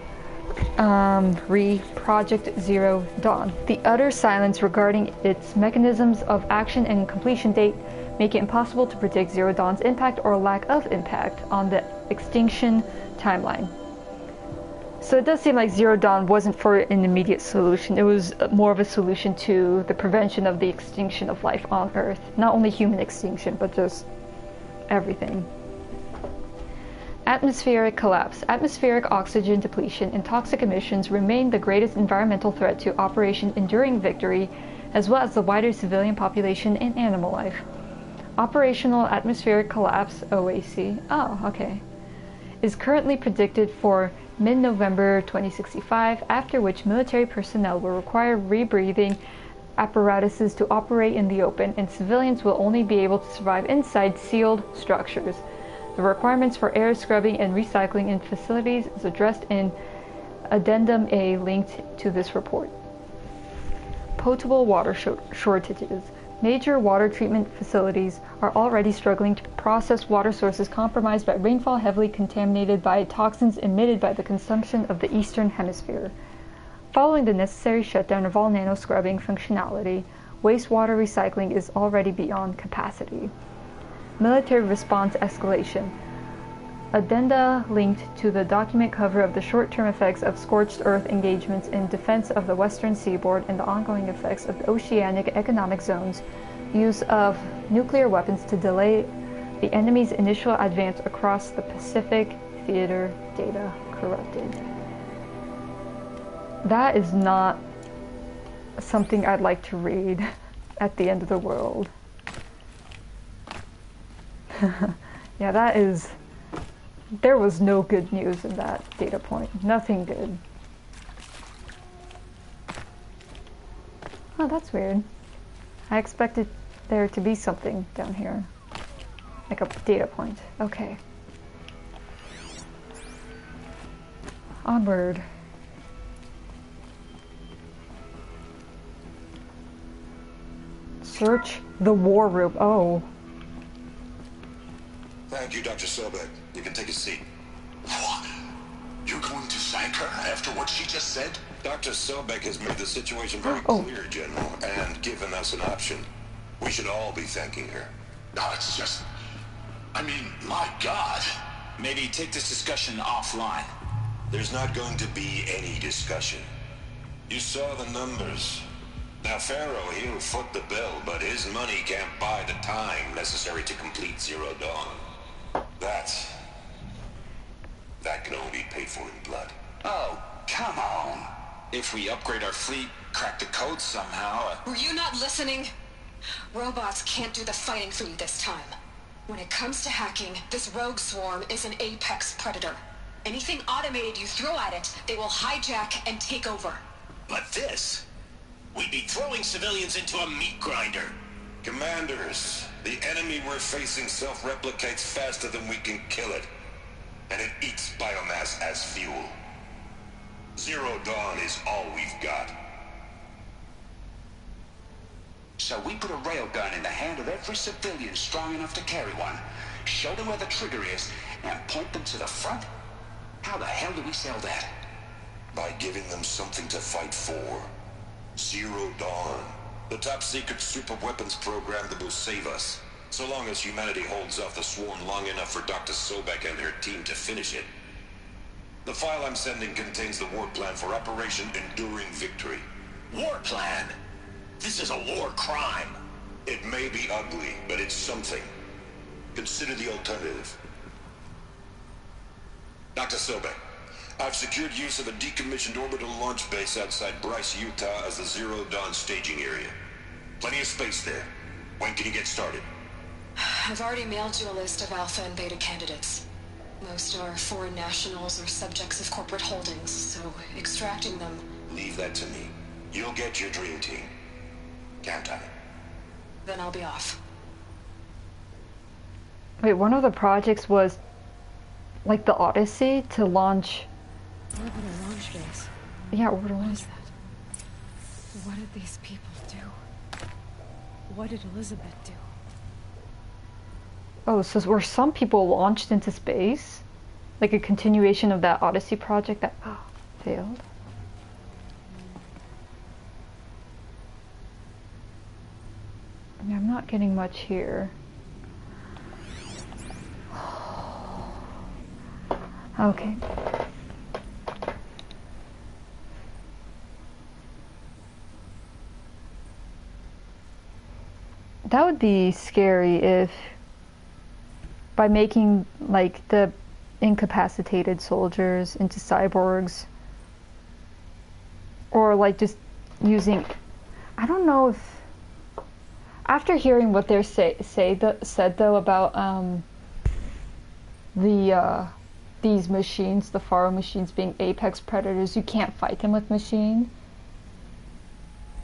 Project Zero Dawn. The utter silence regarding its mechanisms of action and completion date make it impossible to predict Zero Dawn's impact or lack of impact on the extinction timeline. So it does seem like Zero Dawn wasn't for an immediate solution. It was more of a solution to the prevention of the extinction of life on Earth. Not only human extinction, but just everything. Atmospheric collapse. Atmospheric oxygen depletion and toxic emissions remain the greatest environmental threat to Operation Enduring Victory, as well as the wider civilian population and animal life. Operational atmospheric collapse, OAC, is currently predicted for mid-November 2065, after which military personnel will require rebreathing apparatuses to operate in the open, and civilians will only be able to survive inside sealed structures. The requirements for air scrubbing and recycling in facilities is addressed in Addendum A linked to this report. Potable water shortages. Major water treatment facilities are already struggling to process water sources compromised by rainfall heavily contaminated by toxins emitted by the consumption of the Eastern Hemisphere. Following the necessary shutdown of all nano-scrubbing functionality, wastewater recycling is already beyond capacity. Military response escalation. Addenda linked to the document cover of the short-term effects of scorched earth engagements in defense of the western seaboard and the ongoing effects of the oceanic economic zones, use of nuclear weapons to delay the enemy's initial advance across the Pacific theater, data corrupted. That is not something I'd like to read at the end of the world. Yeah, that is... There was no good news in that data point. Nothing good. Oh, that's weird. I expected there to be something down here. Like a data point. Okay. Onward. Search the war room. Oh. Thank you, Dr. Sobek. You can take a seat. What? You're going to thank her after what she just said? Dr. Sobek has made the situation very clear, General, and given us an option. We should all be thanking her. No, it's just... I mean, my God. Maybe take this discussion offline. There's not going to be any discussion. You saw the numbers. Now, Pharaoh, he'll foot the bill, but his money can't buy the time necessary to complete Zero Dawn. That can only be paid for in blood. Oh, come on. If we upgrade our fleet, crack the code somehow... Were you not listening? Robots can't do the fighting for you this time. When it comes to hacking, this rogue swarm is an apex predator. Anything automated you throw at it, they will hijack and take over. But this... We'd be throwing civilians into a meat grinder. Commanders, the enemy we're facing self-replicates faster than we can kill it. And it eats biomass as fuel. Zero Dawn is all we've got. So we put a railgun in the hand of every civilian strong enough to carry one, show them where the trigger is, and point them to the front? How the hell do we sell that? By giving them something to fight for. Zero Dawn. The top-secret super-weapons program that will save us. So long as humanity holds off the swarm long enough for Dr. Sobek and her team to finish it. The file I'm sending contains the war plan for Operation Enduring Victory. War plan? This is a war crime. It may be ugly, but it's something. Consider the alternative. Dr. Sobek, I've secured use of a decommissioned orbital launch base outside Bryce, Utah as the Zero Dawn staging area. Plenty of space there. When can you get started? I've already mailed you a list of alpha and beta candidates. Most are foreign nationals or subjects of corporate holdings, so extracting them... Leave that to me. You'll get your dream team. Count on it. Then I'll be off. Wait, one of the projects was like the Odyssey to launch... Orbital launch base. Yeah, orbital launch. What is that? What did these people do? What did Elizabeth do? Oh, so were some people launched into space? Like a continuation of that Odyssey project that failed? Yeah, I'm not getting much here. Okay. That would be scary if, by making like the incapacitated soldiers into cyborgs, or like just using, I don't know if, after hearing what they said though about these machines, the Pharaoh machines being apex predators, you can't fight them with machine.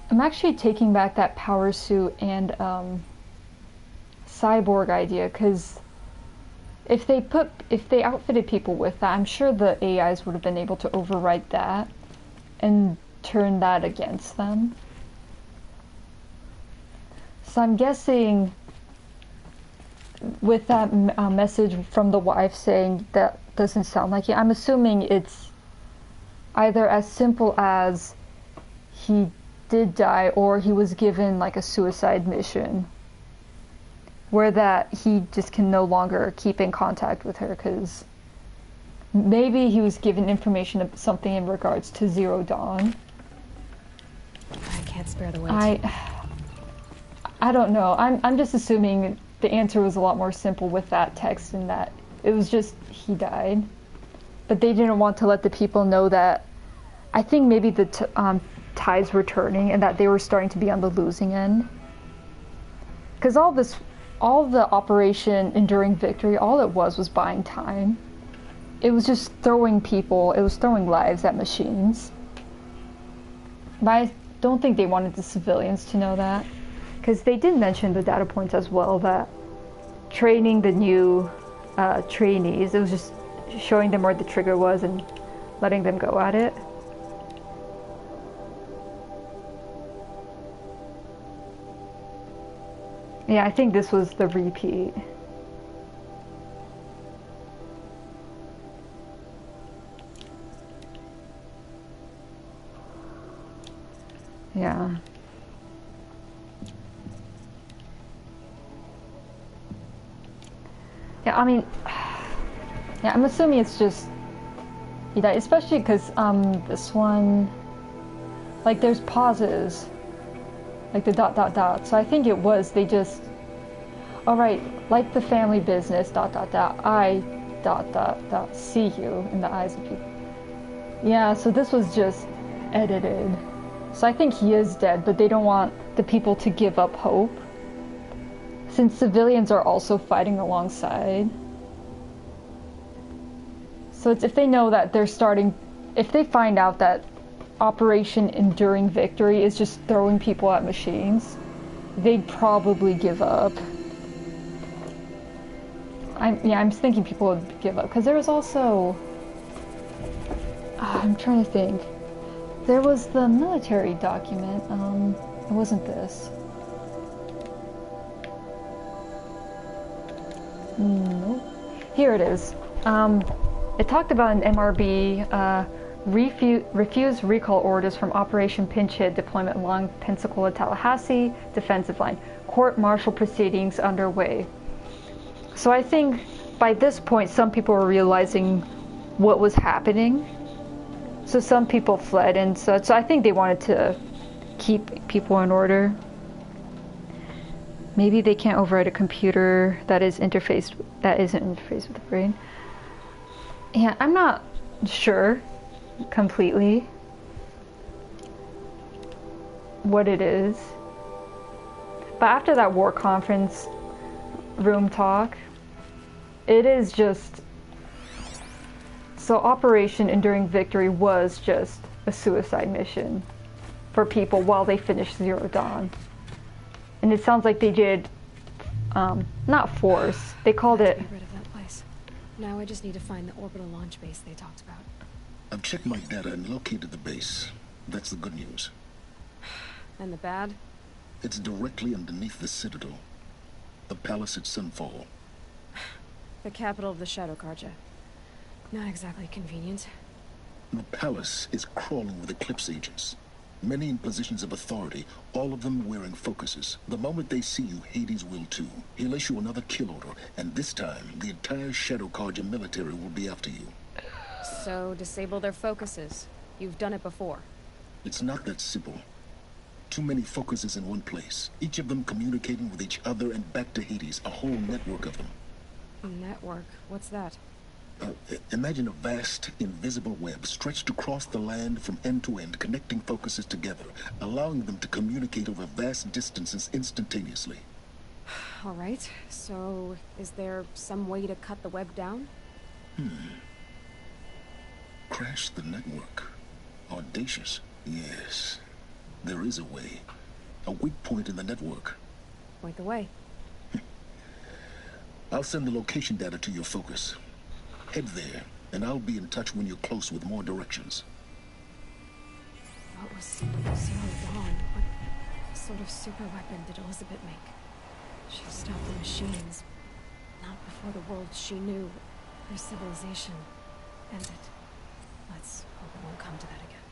I'm actually taking back that power suit and cyborg idea, because if they outfitted people with that, I'm sure the AIs would have been able to overwrite that and turn that against them. So I'm guessing with that message from the wife saying that doesn't sound like it, I'm assuming it's either as simple as he did die or he was given like a suicide mission where that he just can no longer keep in contact with her, because maybe he was given information of something in regards to Zero Dawn. I can't spare the weight. I don't know. I'm just assuming the answer was a lot more simple with that text, and that it was just he died. But they didn't want to let the people know that. I think maybe the tides were turning and that they were starting to be on the losing end. Because all the Operation Enduring Victory, all it was buying time. It was just throwing people, it was throwing lives at machines. But I don't think they wanted the civilians to know that. Because they did mention the data points as well, that training the new trainees, it was just showing them where the trigger was and letting them go at it. Yeah, I think this was the repeat. Yeah. Yeah, I mean, yeah, I'm assuming it's just, you know, especially because this one, like, there's pauses, like the ... So I think it was, they just, all right, like the family business ... I ... see you in the eyes of people. Yeah, so this was just edited. So I think he is dead, but they don't want the people to give up hope, since civilians are also fighting alongside. So it's if they know that they're starting, if they find out that Operation Enduring Victory is just throwing people at machines, they'd probably give up. I'm thinking people would give up, because there was also, I'm trying to think. There was the military document, it wasn't this. Nope. Here it is. It talked about an MRB, refused recall orders from Operation Pinch Hit deployment along Pensacola-Tallahassee defensive line. Court-martial proceedings underway. So I think by this point some people were realizing what was happening. So some people fled and such. So I think they wanted to keep people in order. Maybe they can't override a computer that isn't interfaced with the brain. Yeah, I'm not sure completely what it is. But after that war conference room talk, it is just, so Operation Enduring Victory was just a suicide mission for people while they finished Zero Dawn. And it sounds like they did, not force, they called it... Get rid of that place. Now I just need to find the orbital launch base they talked about. I've checked my data and located the base. That's the good news. And the bad? It's directly underneath the Citadel. The palace at Sunfall. The capital of the Shadow Carja. Not exactly convenient. The palace is crawling with Eclipse agents. Many in positions of authority, all of them wearing focuses. The moment they see you, Hades will too. He'll issue another kill order, and this time, the entire Shadow Carja military will be after you. So, disable their focuses. You've done it before. It's not that simple. Too many focuses in one place, each of them communicating with each other and back to Hades, a whole network of them. A network? What's that? Imagine a vast, invisible web stretched across the land from end to end, connecting focuses together, allowing them to communicate over vast distances instantaneously. All right, so is there some way to cut the web down? Crash the network. Audacious. Yes, there is a way. A weak point in the network. Point the way. I'll send the location data to your focus. Head there, and I'll be in touch when you're close with more directions. What was Zero Dawn? What sort of super weapon did Elizabeth make? She stopped the machines. Not before the world she knew. Her civilization ended. Let's hope it won't come to that again.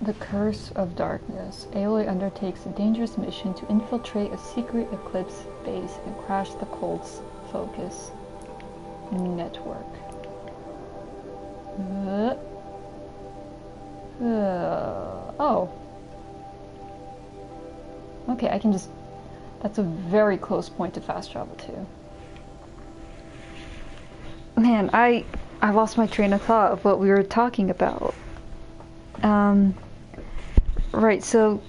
The Curse of Darkness. Aloy undertakes a dangerous mission to infiltrate a secret Eclipse base and crash the cult's focus network. Oh. Okay, I can just... That's a very close point to fast travel to. Man, I lost my train of thought of what we were talking about. Right, so...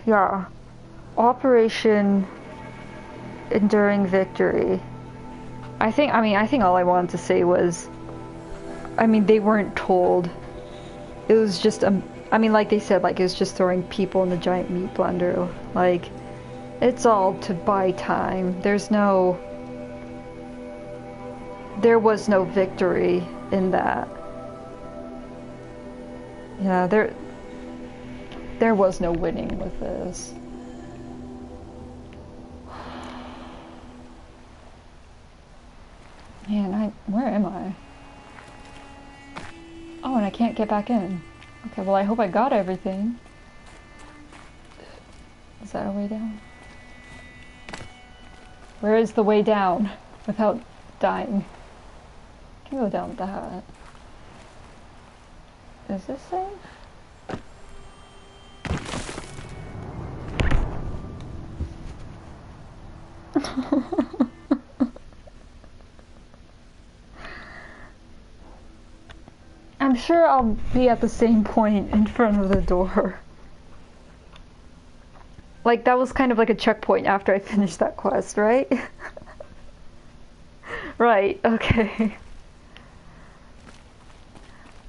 Yeah. Operation Enduring Victory. I think all I wanted to say was, they weren't told. It was just I mean, like they said, like it's just throwing people in the giant meat blender. Like, it's all to buy time. There was no victory in that. Yeah, there was no winning with this. Man, where am I? Oh, and I can't get back in. Okay, well I hope I got everything. Is that a way down? Where is the way down without dying? I can go down that. Is this safe? I'm sure I'll be at the same point in front of the door. Like, that was kind of like a checkpoint after I finished that quest, right? Right, okay.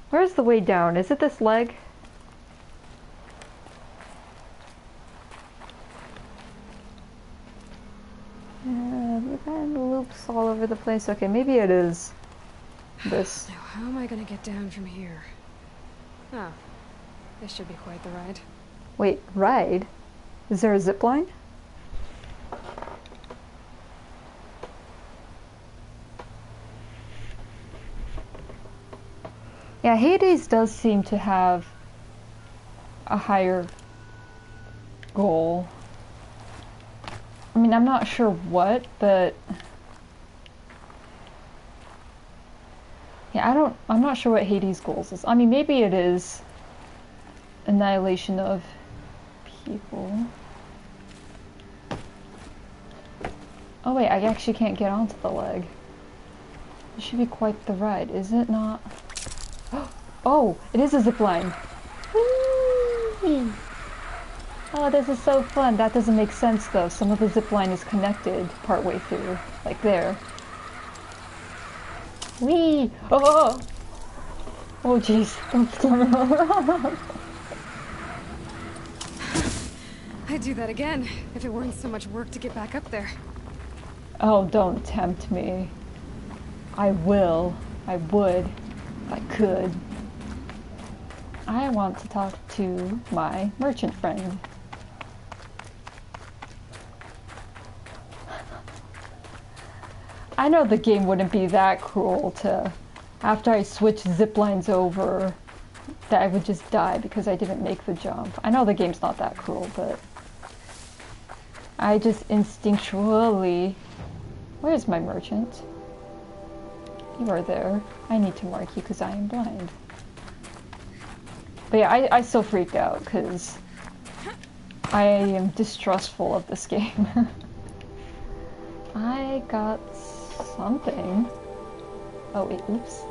Where's the way down? Is it this leg? We've got loops all over the place. Okay, maybe it is this. Now, how am I gonna get down from here? Oh, this should be quite the ride. Wait, ride? Is there a zip line? Yeah, Hades does seem to have a higher goal. I mean, I'm not sure what, but yeah, I'm not sure what Hades' goals is. I mean, maybe it is annihilation of people. Oh wait, I actually can't get onto the leg. It should be quite the ride, is it not? Oh, it is a zip line. Whee! Oh, this is so fun. That doesn't make sense though. Some of the zip line is connected partway through, like there. Whee! Oh! Oh jeez. I'd do that again if it weren't so much work to get back up there. Oh, don't tempt me. I will. I would. If I could. I want to talk to my merchant friend. I know the game wouldn't be that cruel to, after I switch zip lines over, that I would just die because I didn't make the jump. I know the game's not that cruel, but I just instinctually... Where's my merchant? You are there. I need to mark you because I am blind. But yeah, I still freaked out because I am distrustful of this game. I got something. Oh wait, oops.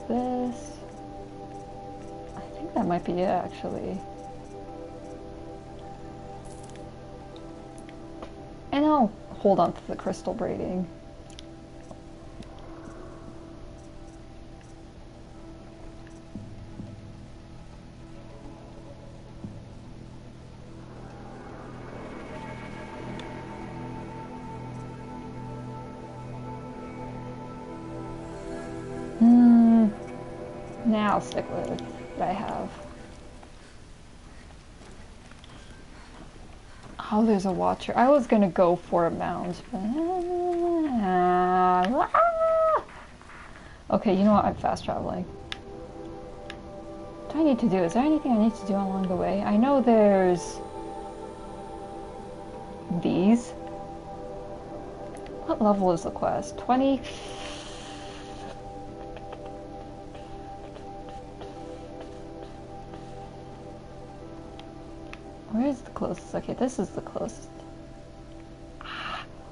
This. I think that might be it actually. And I'll hold on to the crystal braiding. Now I'll stick with what I have. Oh, there's a watcher. I was gonna go for a mount, but... Okay, you know what? I'm fast traveling. What do I need to do? Is there anything I need to do along the way? I know there's... these. What level is the quest? 20? Where is the closest? Okay, this is the closest.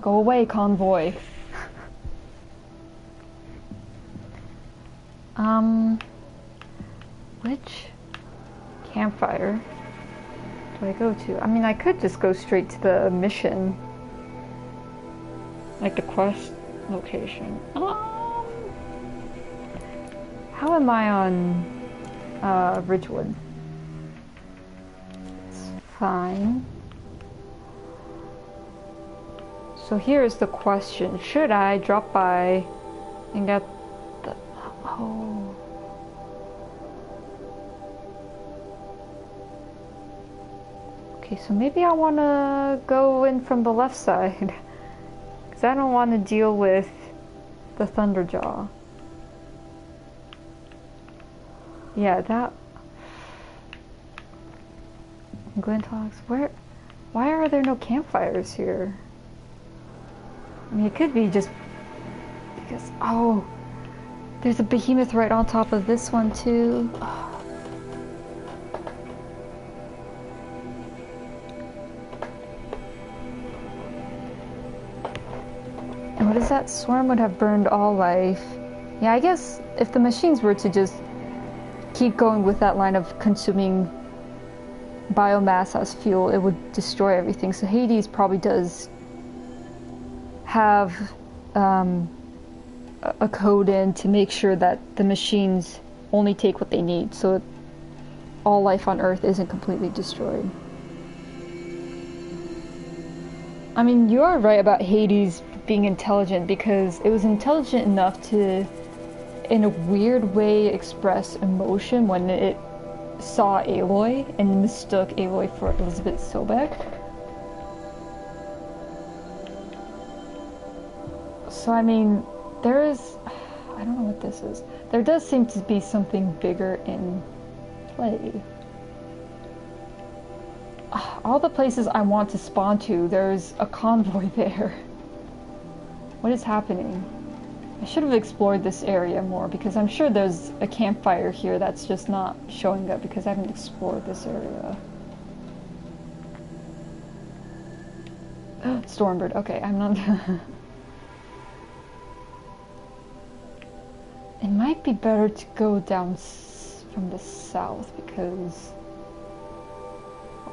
Go away, convoy. Which campfire do I go to? I mean, I could just go straight to the mission. Like the quest location. Oh! How am I on Ridgewood? It's fine. So here's the question. Should I drop by and get the... Oh. Okay, so maybe I want to go in from the left side. Because I don't want to deal with the Thunderjaw. Yeah, that... Glinthawks, where... Why are there no campfires here? I mean, it could be just... Because... Oh! There's a behemoth right on top of this one, too. Oh. And what is that? Swarm would have burned all life. Yeah, I guess if the machines were to just keep going with that line of consuming biomass as fuel, it would destroy everything. So Hades probably does have a code in to make sure that the machines only take what they need, so all life on Earth isn't completely destroyed. I mean, you are right about Hades being intelligent, because it was intelligent enough to, in a weird way, express emotion when it saw Aloy and mistook Aloy for Elizabeth Sobek. So I mean, there is... I don't know what this is. There does seem to be something bigger in play. All the places I want to spawn to, there's a convoy there. What is happening? I should have explored this area more, because I'm sure there's a campfire here that's just not showing up because I haven't explored this area. Stormbird, okay, I'm not... It might be better to go down from the south, because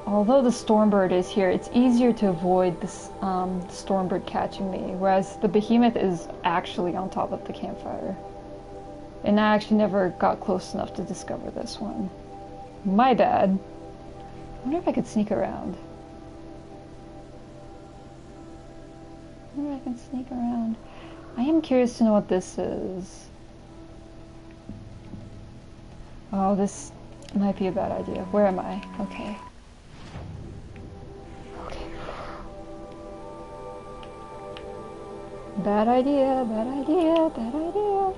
although the Stormbird is here, it's easier to avoid this Stormbird catching me, whereas the Behemoth is actually on top of the campfire. And I actually never got close enough to discover this one. My bad. I wonder if I could sneak around. I wonder if I can sneak around. I am curious to know what this is. Oh, this might be a bad idea. Where am I? Okay. Okay. Bad idea, bad idea, bad idea.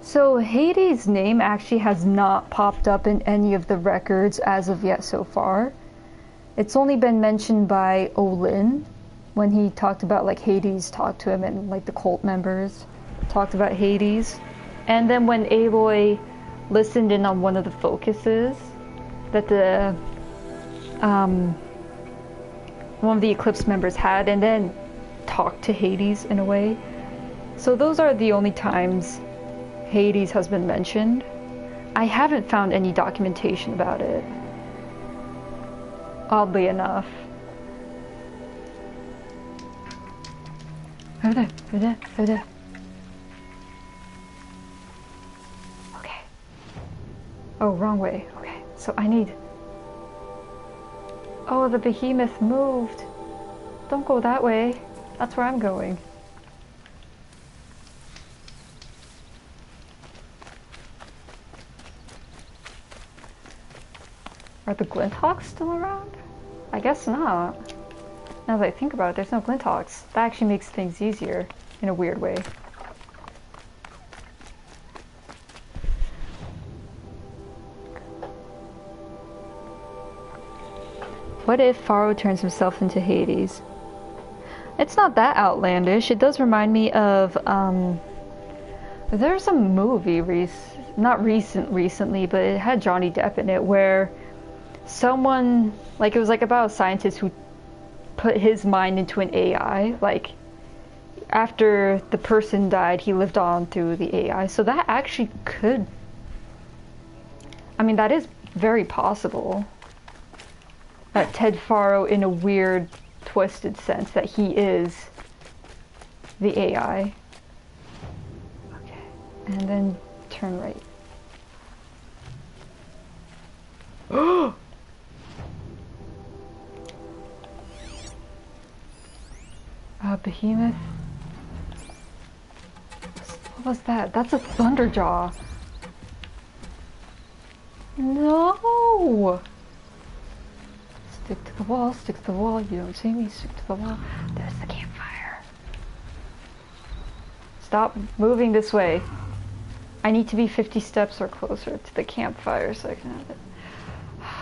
So Hades' name actually has not popped up in any of the records as of yet so far. It's only been mentioned by Olin when he talked about like Hades talked to him, and like the cult members talked about Hades. And then when Aloy listened in on one of the focuses that the one of the Eclipse members had, and then talked to Hades in a way. So those are the only times Hades has been mentioned. I haven't found any documentation about it, oddly enough. Over there, over there, over there. Okay. Oh, wrong way. Okay, so I need... Oh, the Behemoth moved. Don't go that way. That's where I'm going. Are the Glinthawks still around? I guess not. Now that I think about it, there's no Glinthawks. That actually makes things easier, in a weird way. What if Faro turns himself into Hades? It's not that outlandish. It does remind me of, there's a movie, not recently, but it had Johnny Depp in it, where someone, like, it was like about a scientist who put his mind into an AI. Like, after the person died, he lived on through the AI. So that actually could, I mean, that is very possible that Ted Faro, in a weird, twisted sense, that he is the AI. Okay, and then turn right. Behemoth. What was that? That's a Thunderjaw. No! Stick to the wall, stick to the wall. You don't see me, stick to the wall. There's the campfire. Stop moving this way. I need to be 50 steps or closer to the campfire so I can have it.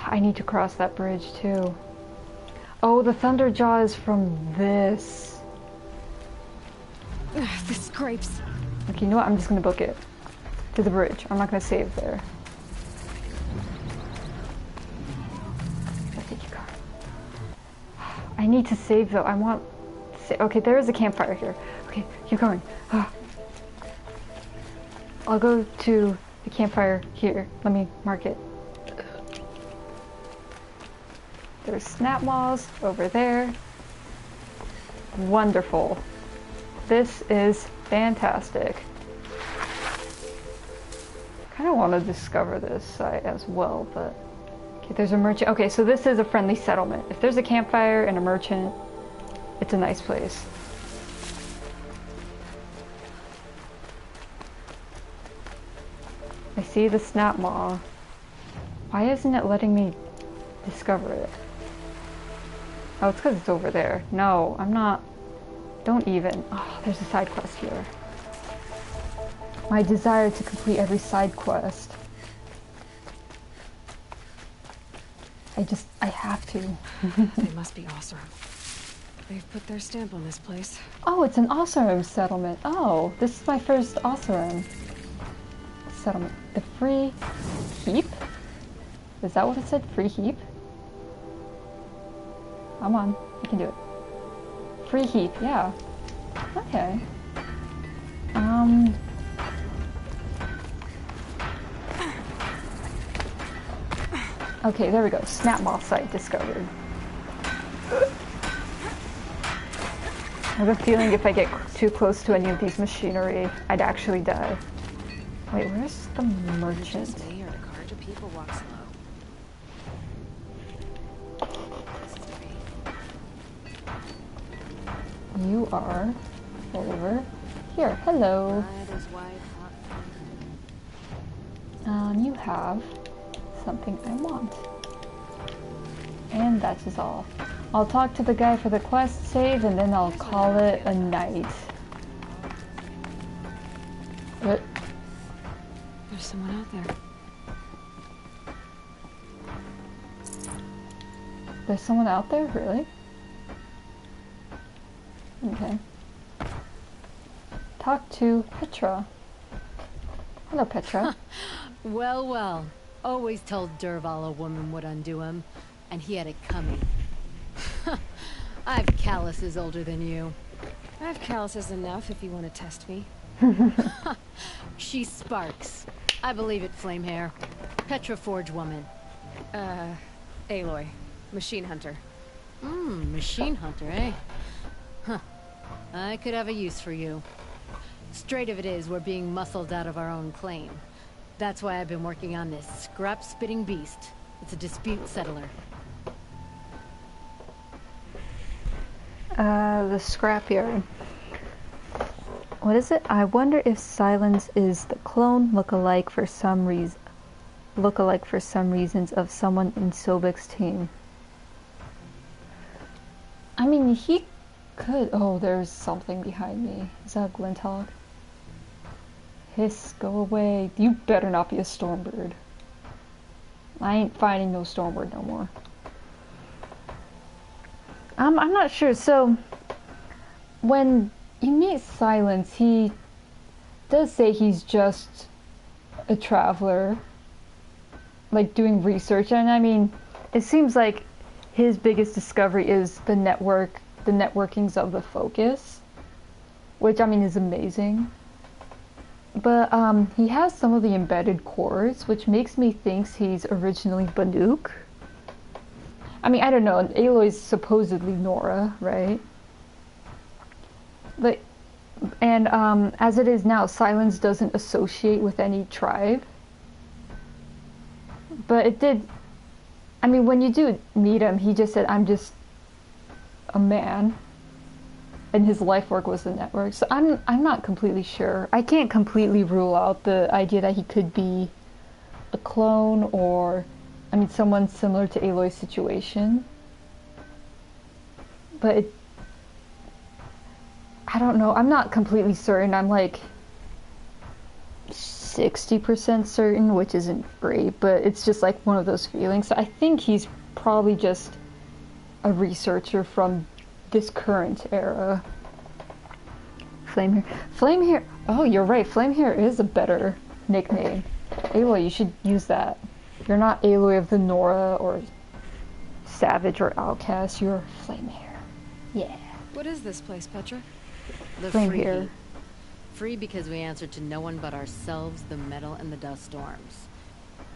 I need to cross that bridge too. Oh, the Thunderjaw is from this. The scrapes. Okay, you know what? I'm just gonna book it to the bridge. I'm not gonna save there. I need to save though. I want to save. Okay, there is a campfire here. Okay, keep going. I'll go to the campfire here. Let me mark it. There's snap maws over there. Wonderful. This is fantastic. I kind of want to discover this site as well, but okay, there's a merchant. Okay, so this is a friendly settlement. If there's a campfire and a merchant, it's a nice place. I see the snap maw. Why isn't it letting me discover it? Oh, it's because it's over there. No, I'm not. Don't even. Oh, there's a side quest here. My desire to complete every side quest. I have to. They must be Oseram. They've put their stamp on this place. Oh, it's an Oseram settlement. Oh, this is my first Oseram settlement. The Free Heap? Is that what it said? Free Heap? Come on, I can do it. Free Heap, yeah. Okay. Okay, there we go. Snap maw site discovered. I have a feeling if I get too close to any of these machinery, I'd actually die. Wait, where's the merchant? People walk slow. You are over here. Hello. You have something I want. And that is all. I'll talk to the guy for the quest save and then I'll call it a night. What? There's someone out there. There's someone out there? Really? Okay. Talk to Petra. Hello, Petra. Well, well. Always told Dervahl a woman would undo him, and he had it coming. I've calluses older than you. I have calluses enough if you want to test me. She sparks. I believe it, Flamehair. Petra Forge woman. Aloy. Machine hunter. Machine hunter, eh? Huh. I could have a use for you. Straight of it is, we're being muscled out of our own claim. That's why I've been working on this scrap-spitting beast. It's a dispute settler. The scrapyard. What is it? I wonder if Silence is the clone look-alike for some reasons of someone in Sobek's team. I mean, he could. Oh, there's something behind me. Is that a Glinthawk? Hiss, go away. You better not be a Stormbird. I ain't fighting no Stormbird no more. I'm not sure. So, when you meet Silence, he does say he's just a traveler, like doing research. And I mean, it seems like his biggest discovery is the networkings of the Focus, which I mean is amazing. But he has some of the embedded cores, which makes me think he's originally Banuk. I mean, I don't know. Aloy's supposedly Nora, right? But and as it is now, Silence doesn't associate with any tribe. But it did. I mean, when you do meet him, he just said, "I'm just a man," and his life work was the network. So I'm not completely sure. I can't completely rule out the idea that he could be a clone or, I mean, someone similar to Aloy's situation. But I don't know. I'm not completely certain. I'm like 60% certain, which isn't great, but it's just like one of those feelings. So I think he's probably just a researcher from this current era. Flamehair. Oh, you're right. Flamehair is a better nickname. Aloy, you should use that. You're not Aloy of the Nora or Savage or Outcast. You're Flamehair. Yeah. What is this place, Petra? The Flamehair. Free because we answer to no one but ourselves, the metal, and the dust storms.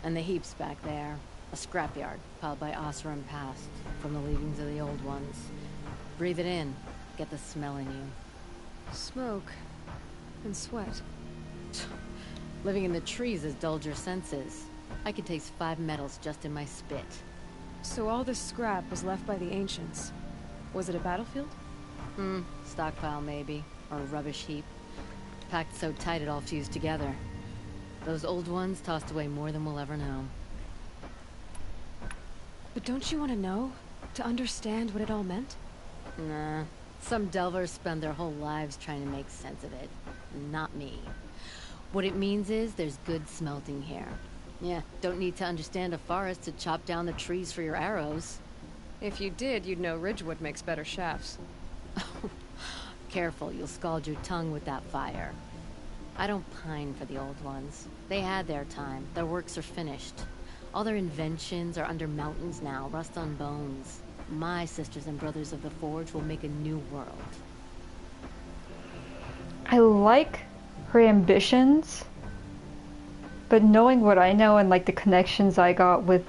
And the heaps back there. A scrapyard piled by Oseram past, from the leavings of the old ones. Breathe it in. Get the smell in you. Smoke. And sweat. Living in the trees has dulled your senses. I could taste 5 metals just in my spit. So all this scrap was left by the ancients. Was it a battlefield? Stockpile maybe. Or a rubbish heap. Packed so tight it all fused together. Those old ones tossed away more than we'll ever know. But don't you want to know? To understand what it all meant? Nah. Some delvers spend their whole lives trying to make sense of it. Not me. What it means is there's good smelting here. Yeah, don't need to understand a forest to chop down the trees for your arrows. If you did, you'd know Ridgewood makes better shafts. Careful, you'll scald your tongue with that fire. I don't pine for the old ones. They had their time. Their works are finished. All their inventions are under mountains now, rust on bones. My sisters and brothers of the Forge will make a new world. I like her ambitions, but knowing what I know and like the connections I got with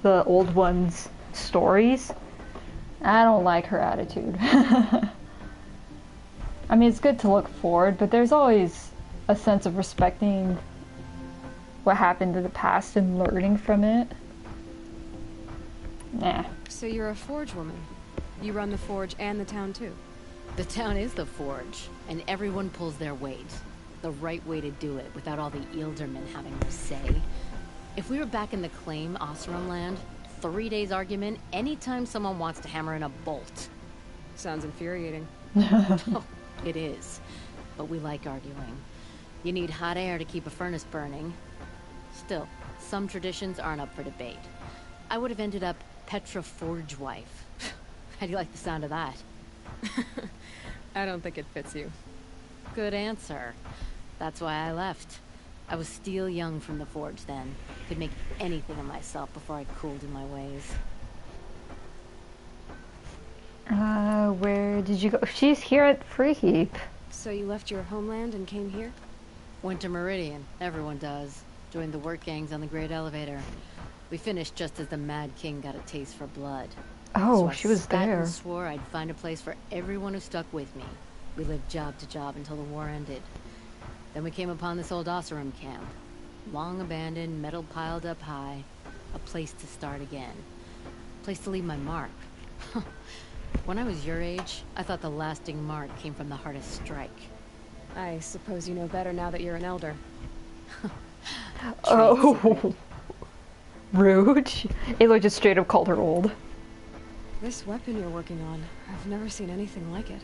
the old ones' stories, I don't like her attitude. I mean, it's good to look forward, but there's always a sense of respecting what happened in the past and learning from it. Nah. So you're a Forge woman. You run the Forge and the town too. The town is the Forge, and everyone pulls their weight. The right way to do it, without all the Eildermen having their say. If we were back in the claim, Oseram land, 3 days argument anytime someone wants to hammer in a bolt. Sounds infuriating. Oh, it is. But we like arguing. You need hot air to keep a furnace burning. Still, some traditions aren't up for debate. I would have ended up Petra Forge wife. How do you like the sound of that? I don't think it fits you. Good answer. That's why I left. I was steel young from the Forge then. Could make anything of myself before I cooled in my ways. Where did you go? She's here at Freeheap. So you left your homeland and came here? Went to Meridian. Everyone does. Joined the work gangs on the Great Elevator. We finished just as the Mad King got a taste for blood. Oh, so she was spat there. And swore I'd find a place for everyone who stuck with me. We lived job to job until the war ended. Then we came upon this old Oseram camp. Long abandoned, metal piled up high. A place to start again. A place to leave my mark. When I was your age, I thought the lasting mark came from the hardest strike. I suppose you know better now that you're an elder. Oh, rude. Aloy just straight up called her old. This weapon you're working on, I've never seen anything like it.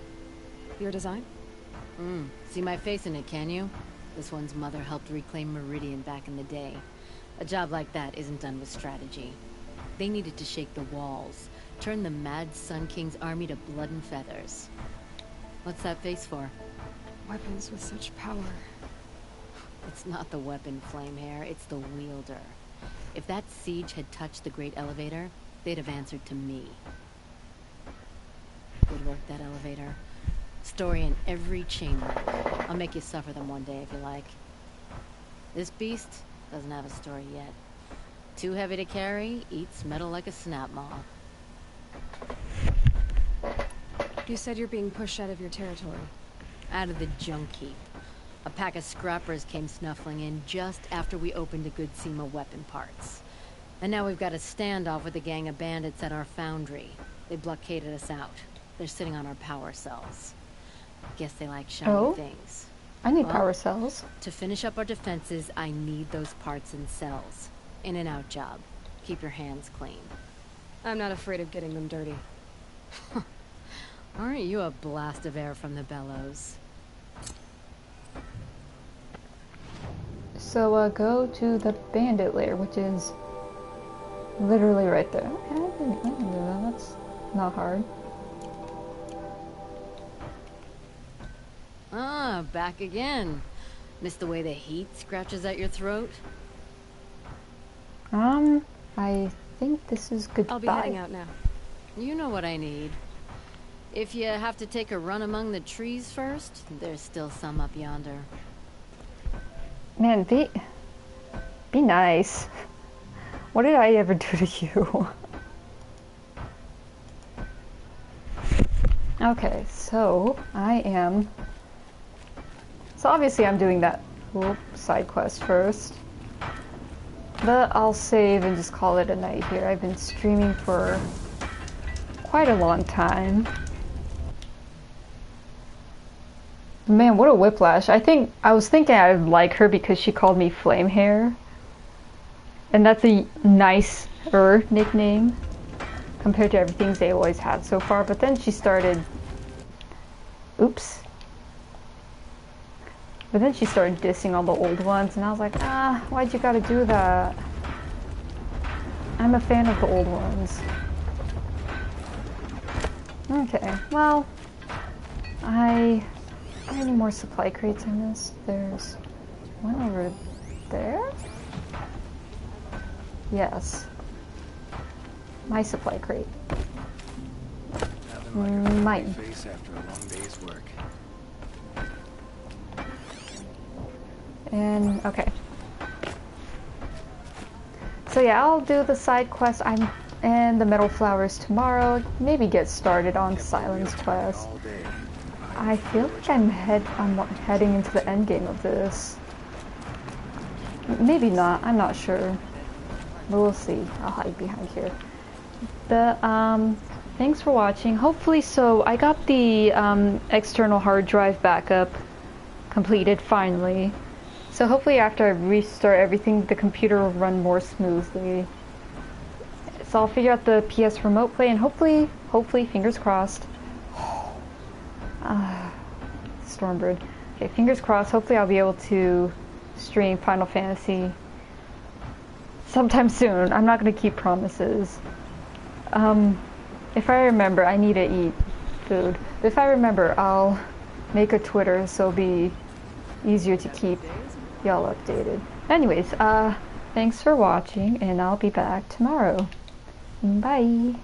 Your design? See my face in it, can you? This one's mother helped reclaim Meridian back in the day. A job like that isn't done with strategy. They needed to shake the walls, turn the Mad Sun King's army to blood and feathers. What's that face for? Weapons with such power. It's not the weapon, Flamehair, it's the wielder. If that siege had touched the Great Elevator, they'd have answered to me. Good work, that elevator. Story in every chamber. I'll make you suffer them one day if you like. This beast doesn't have a story yet. Too heavy to carry, eats metal like a snap maw. You said you're being pushed out of your territory. Out of the junk heap. A pack of scrappers came snuffling in just after we opened a good seam of weapon parts. And now we've got a standoff with a gang of bandits at our foundry. They blockaded us out. They're sitting on our power cells. Guess they like shiny things. I need power cells. To finish up our defenses, I need those parts and cells. In and out job. Keep your hands clean. I'm not afraid of getting them dirty. Aren't you a blast of air from the bellows? So go to the bandit lair, which is literally right there. Okay, I can do that. That's not hard. Ah, back again. Miss the way the heat scratches at your throat? I think this is goodbye. I'll be heading out now. You know what I need. If you have to take a run among the trees first, there's still some up yonder. Man, be nice. What did I ever do to you? Okay, so obviously I'm doing that side quest first. But I'll save and just call it a night here. I've been streaming for quite a long time. Man, what a whiplash. I was thinking I'd like her because she called me Flame Hair. And that's a nicer nickname compared to everything they always had so far. But then she started... Oops. But then she started dissing all the old ones, and I was like, why'd you gotta do that? I'm a fan of the old ones. Okay, well, I any more supply crates I missed? There's one over there? Yes. My supply crate. Mine. Face after a long day's work. And okay. So yeah, I'll do the side quest and the metal flowers tomorrow. Maybe get started on Silence quest. I feel like I'm heading into the end game of this. Maybe not. I'm not sure. But we'll see. I'll hide behind here. Thanks for watching. Hopefully, so I got the external hard drive backup completed finally. So hopefully after I restart everything, the computer will run more smoothly. So I'll figure out the PS Remote Play and hopefully, fingers crossed. Stormbird. Okay, fingers crossed. Hopefully I'll be able to stream Final Fantasy sometime soon. I'm not going to keep promises. If I remember, I need to eat food. But if I remember, I'll make a Twitter so it'll be easier to keep y'all updated. Anyways, thanks for watching, and I'll be back tomorrow. Bye!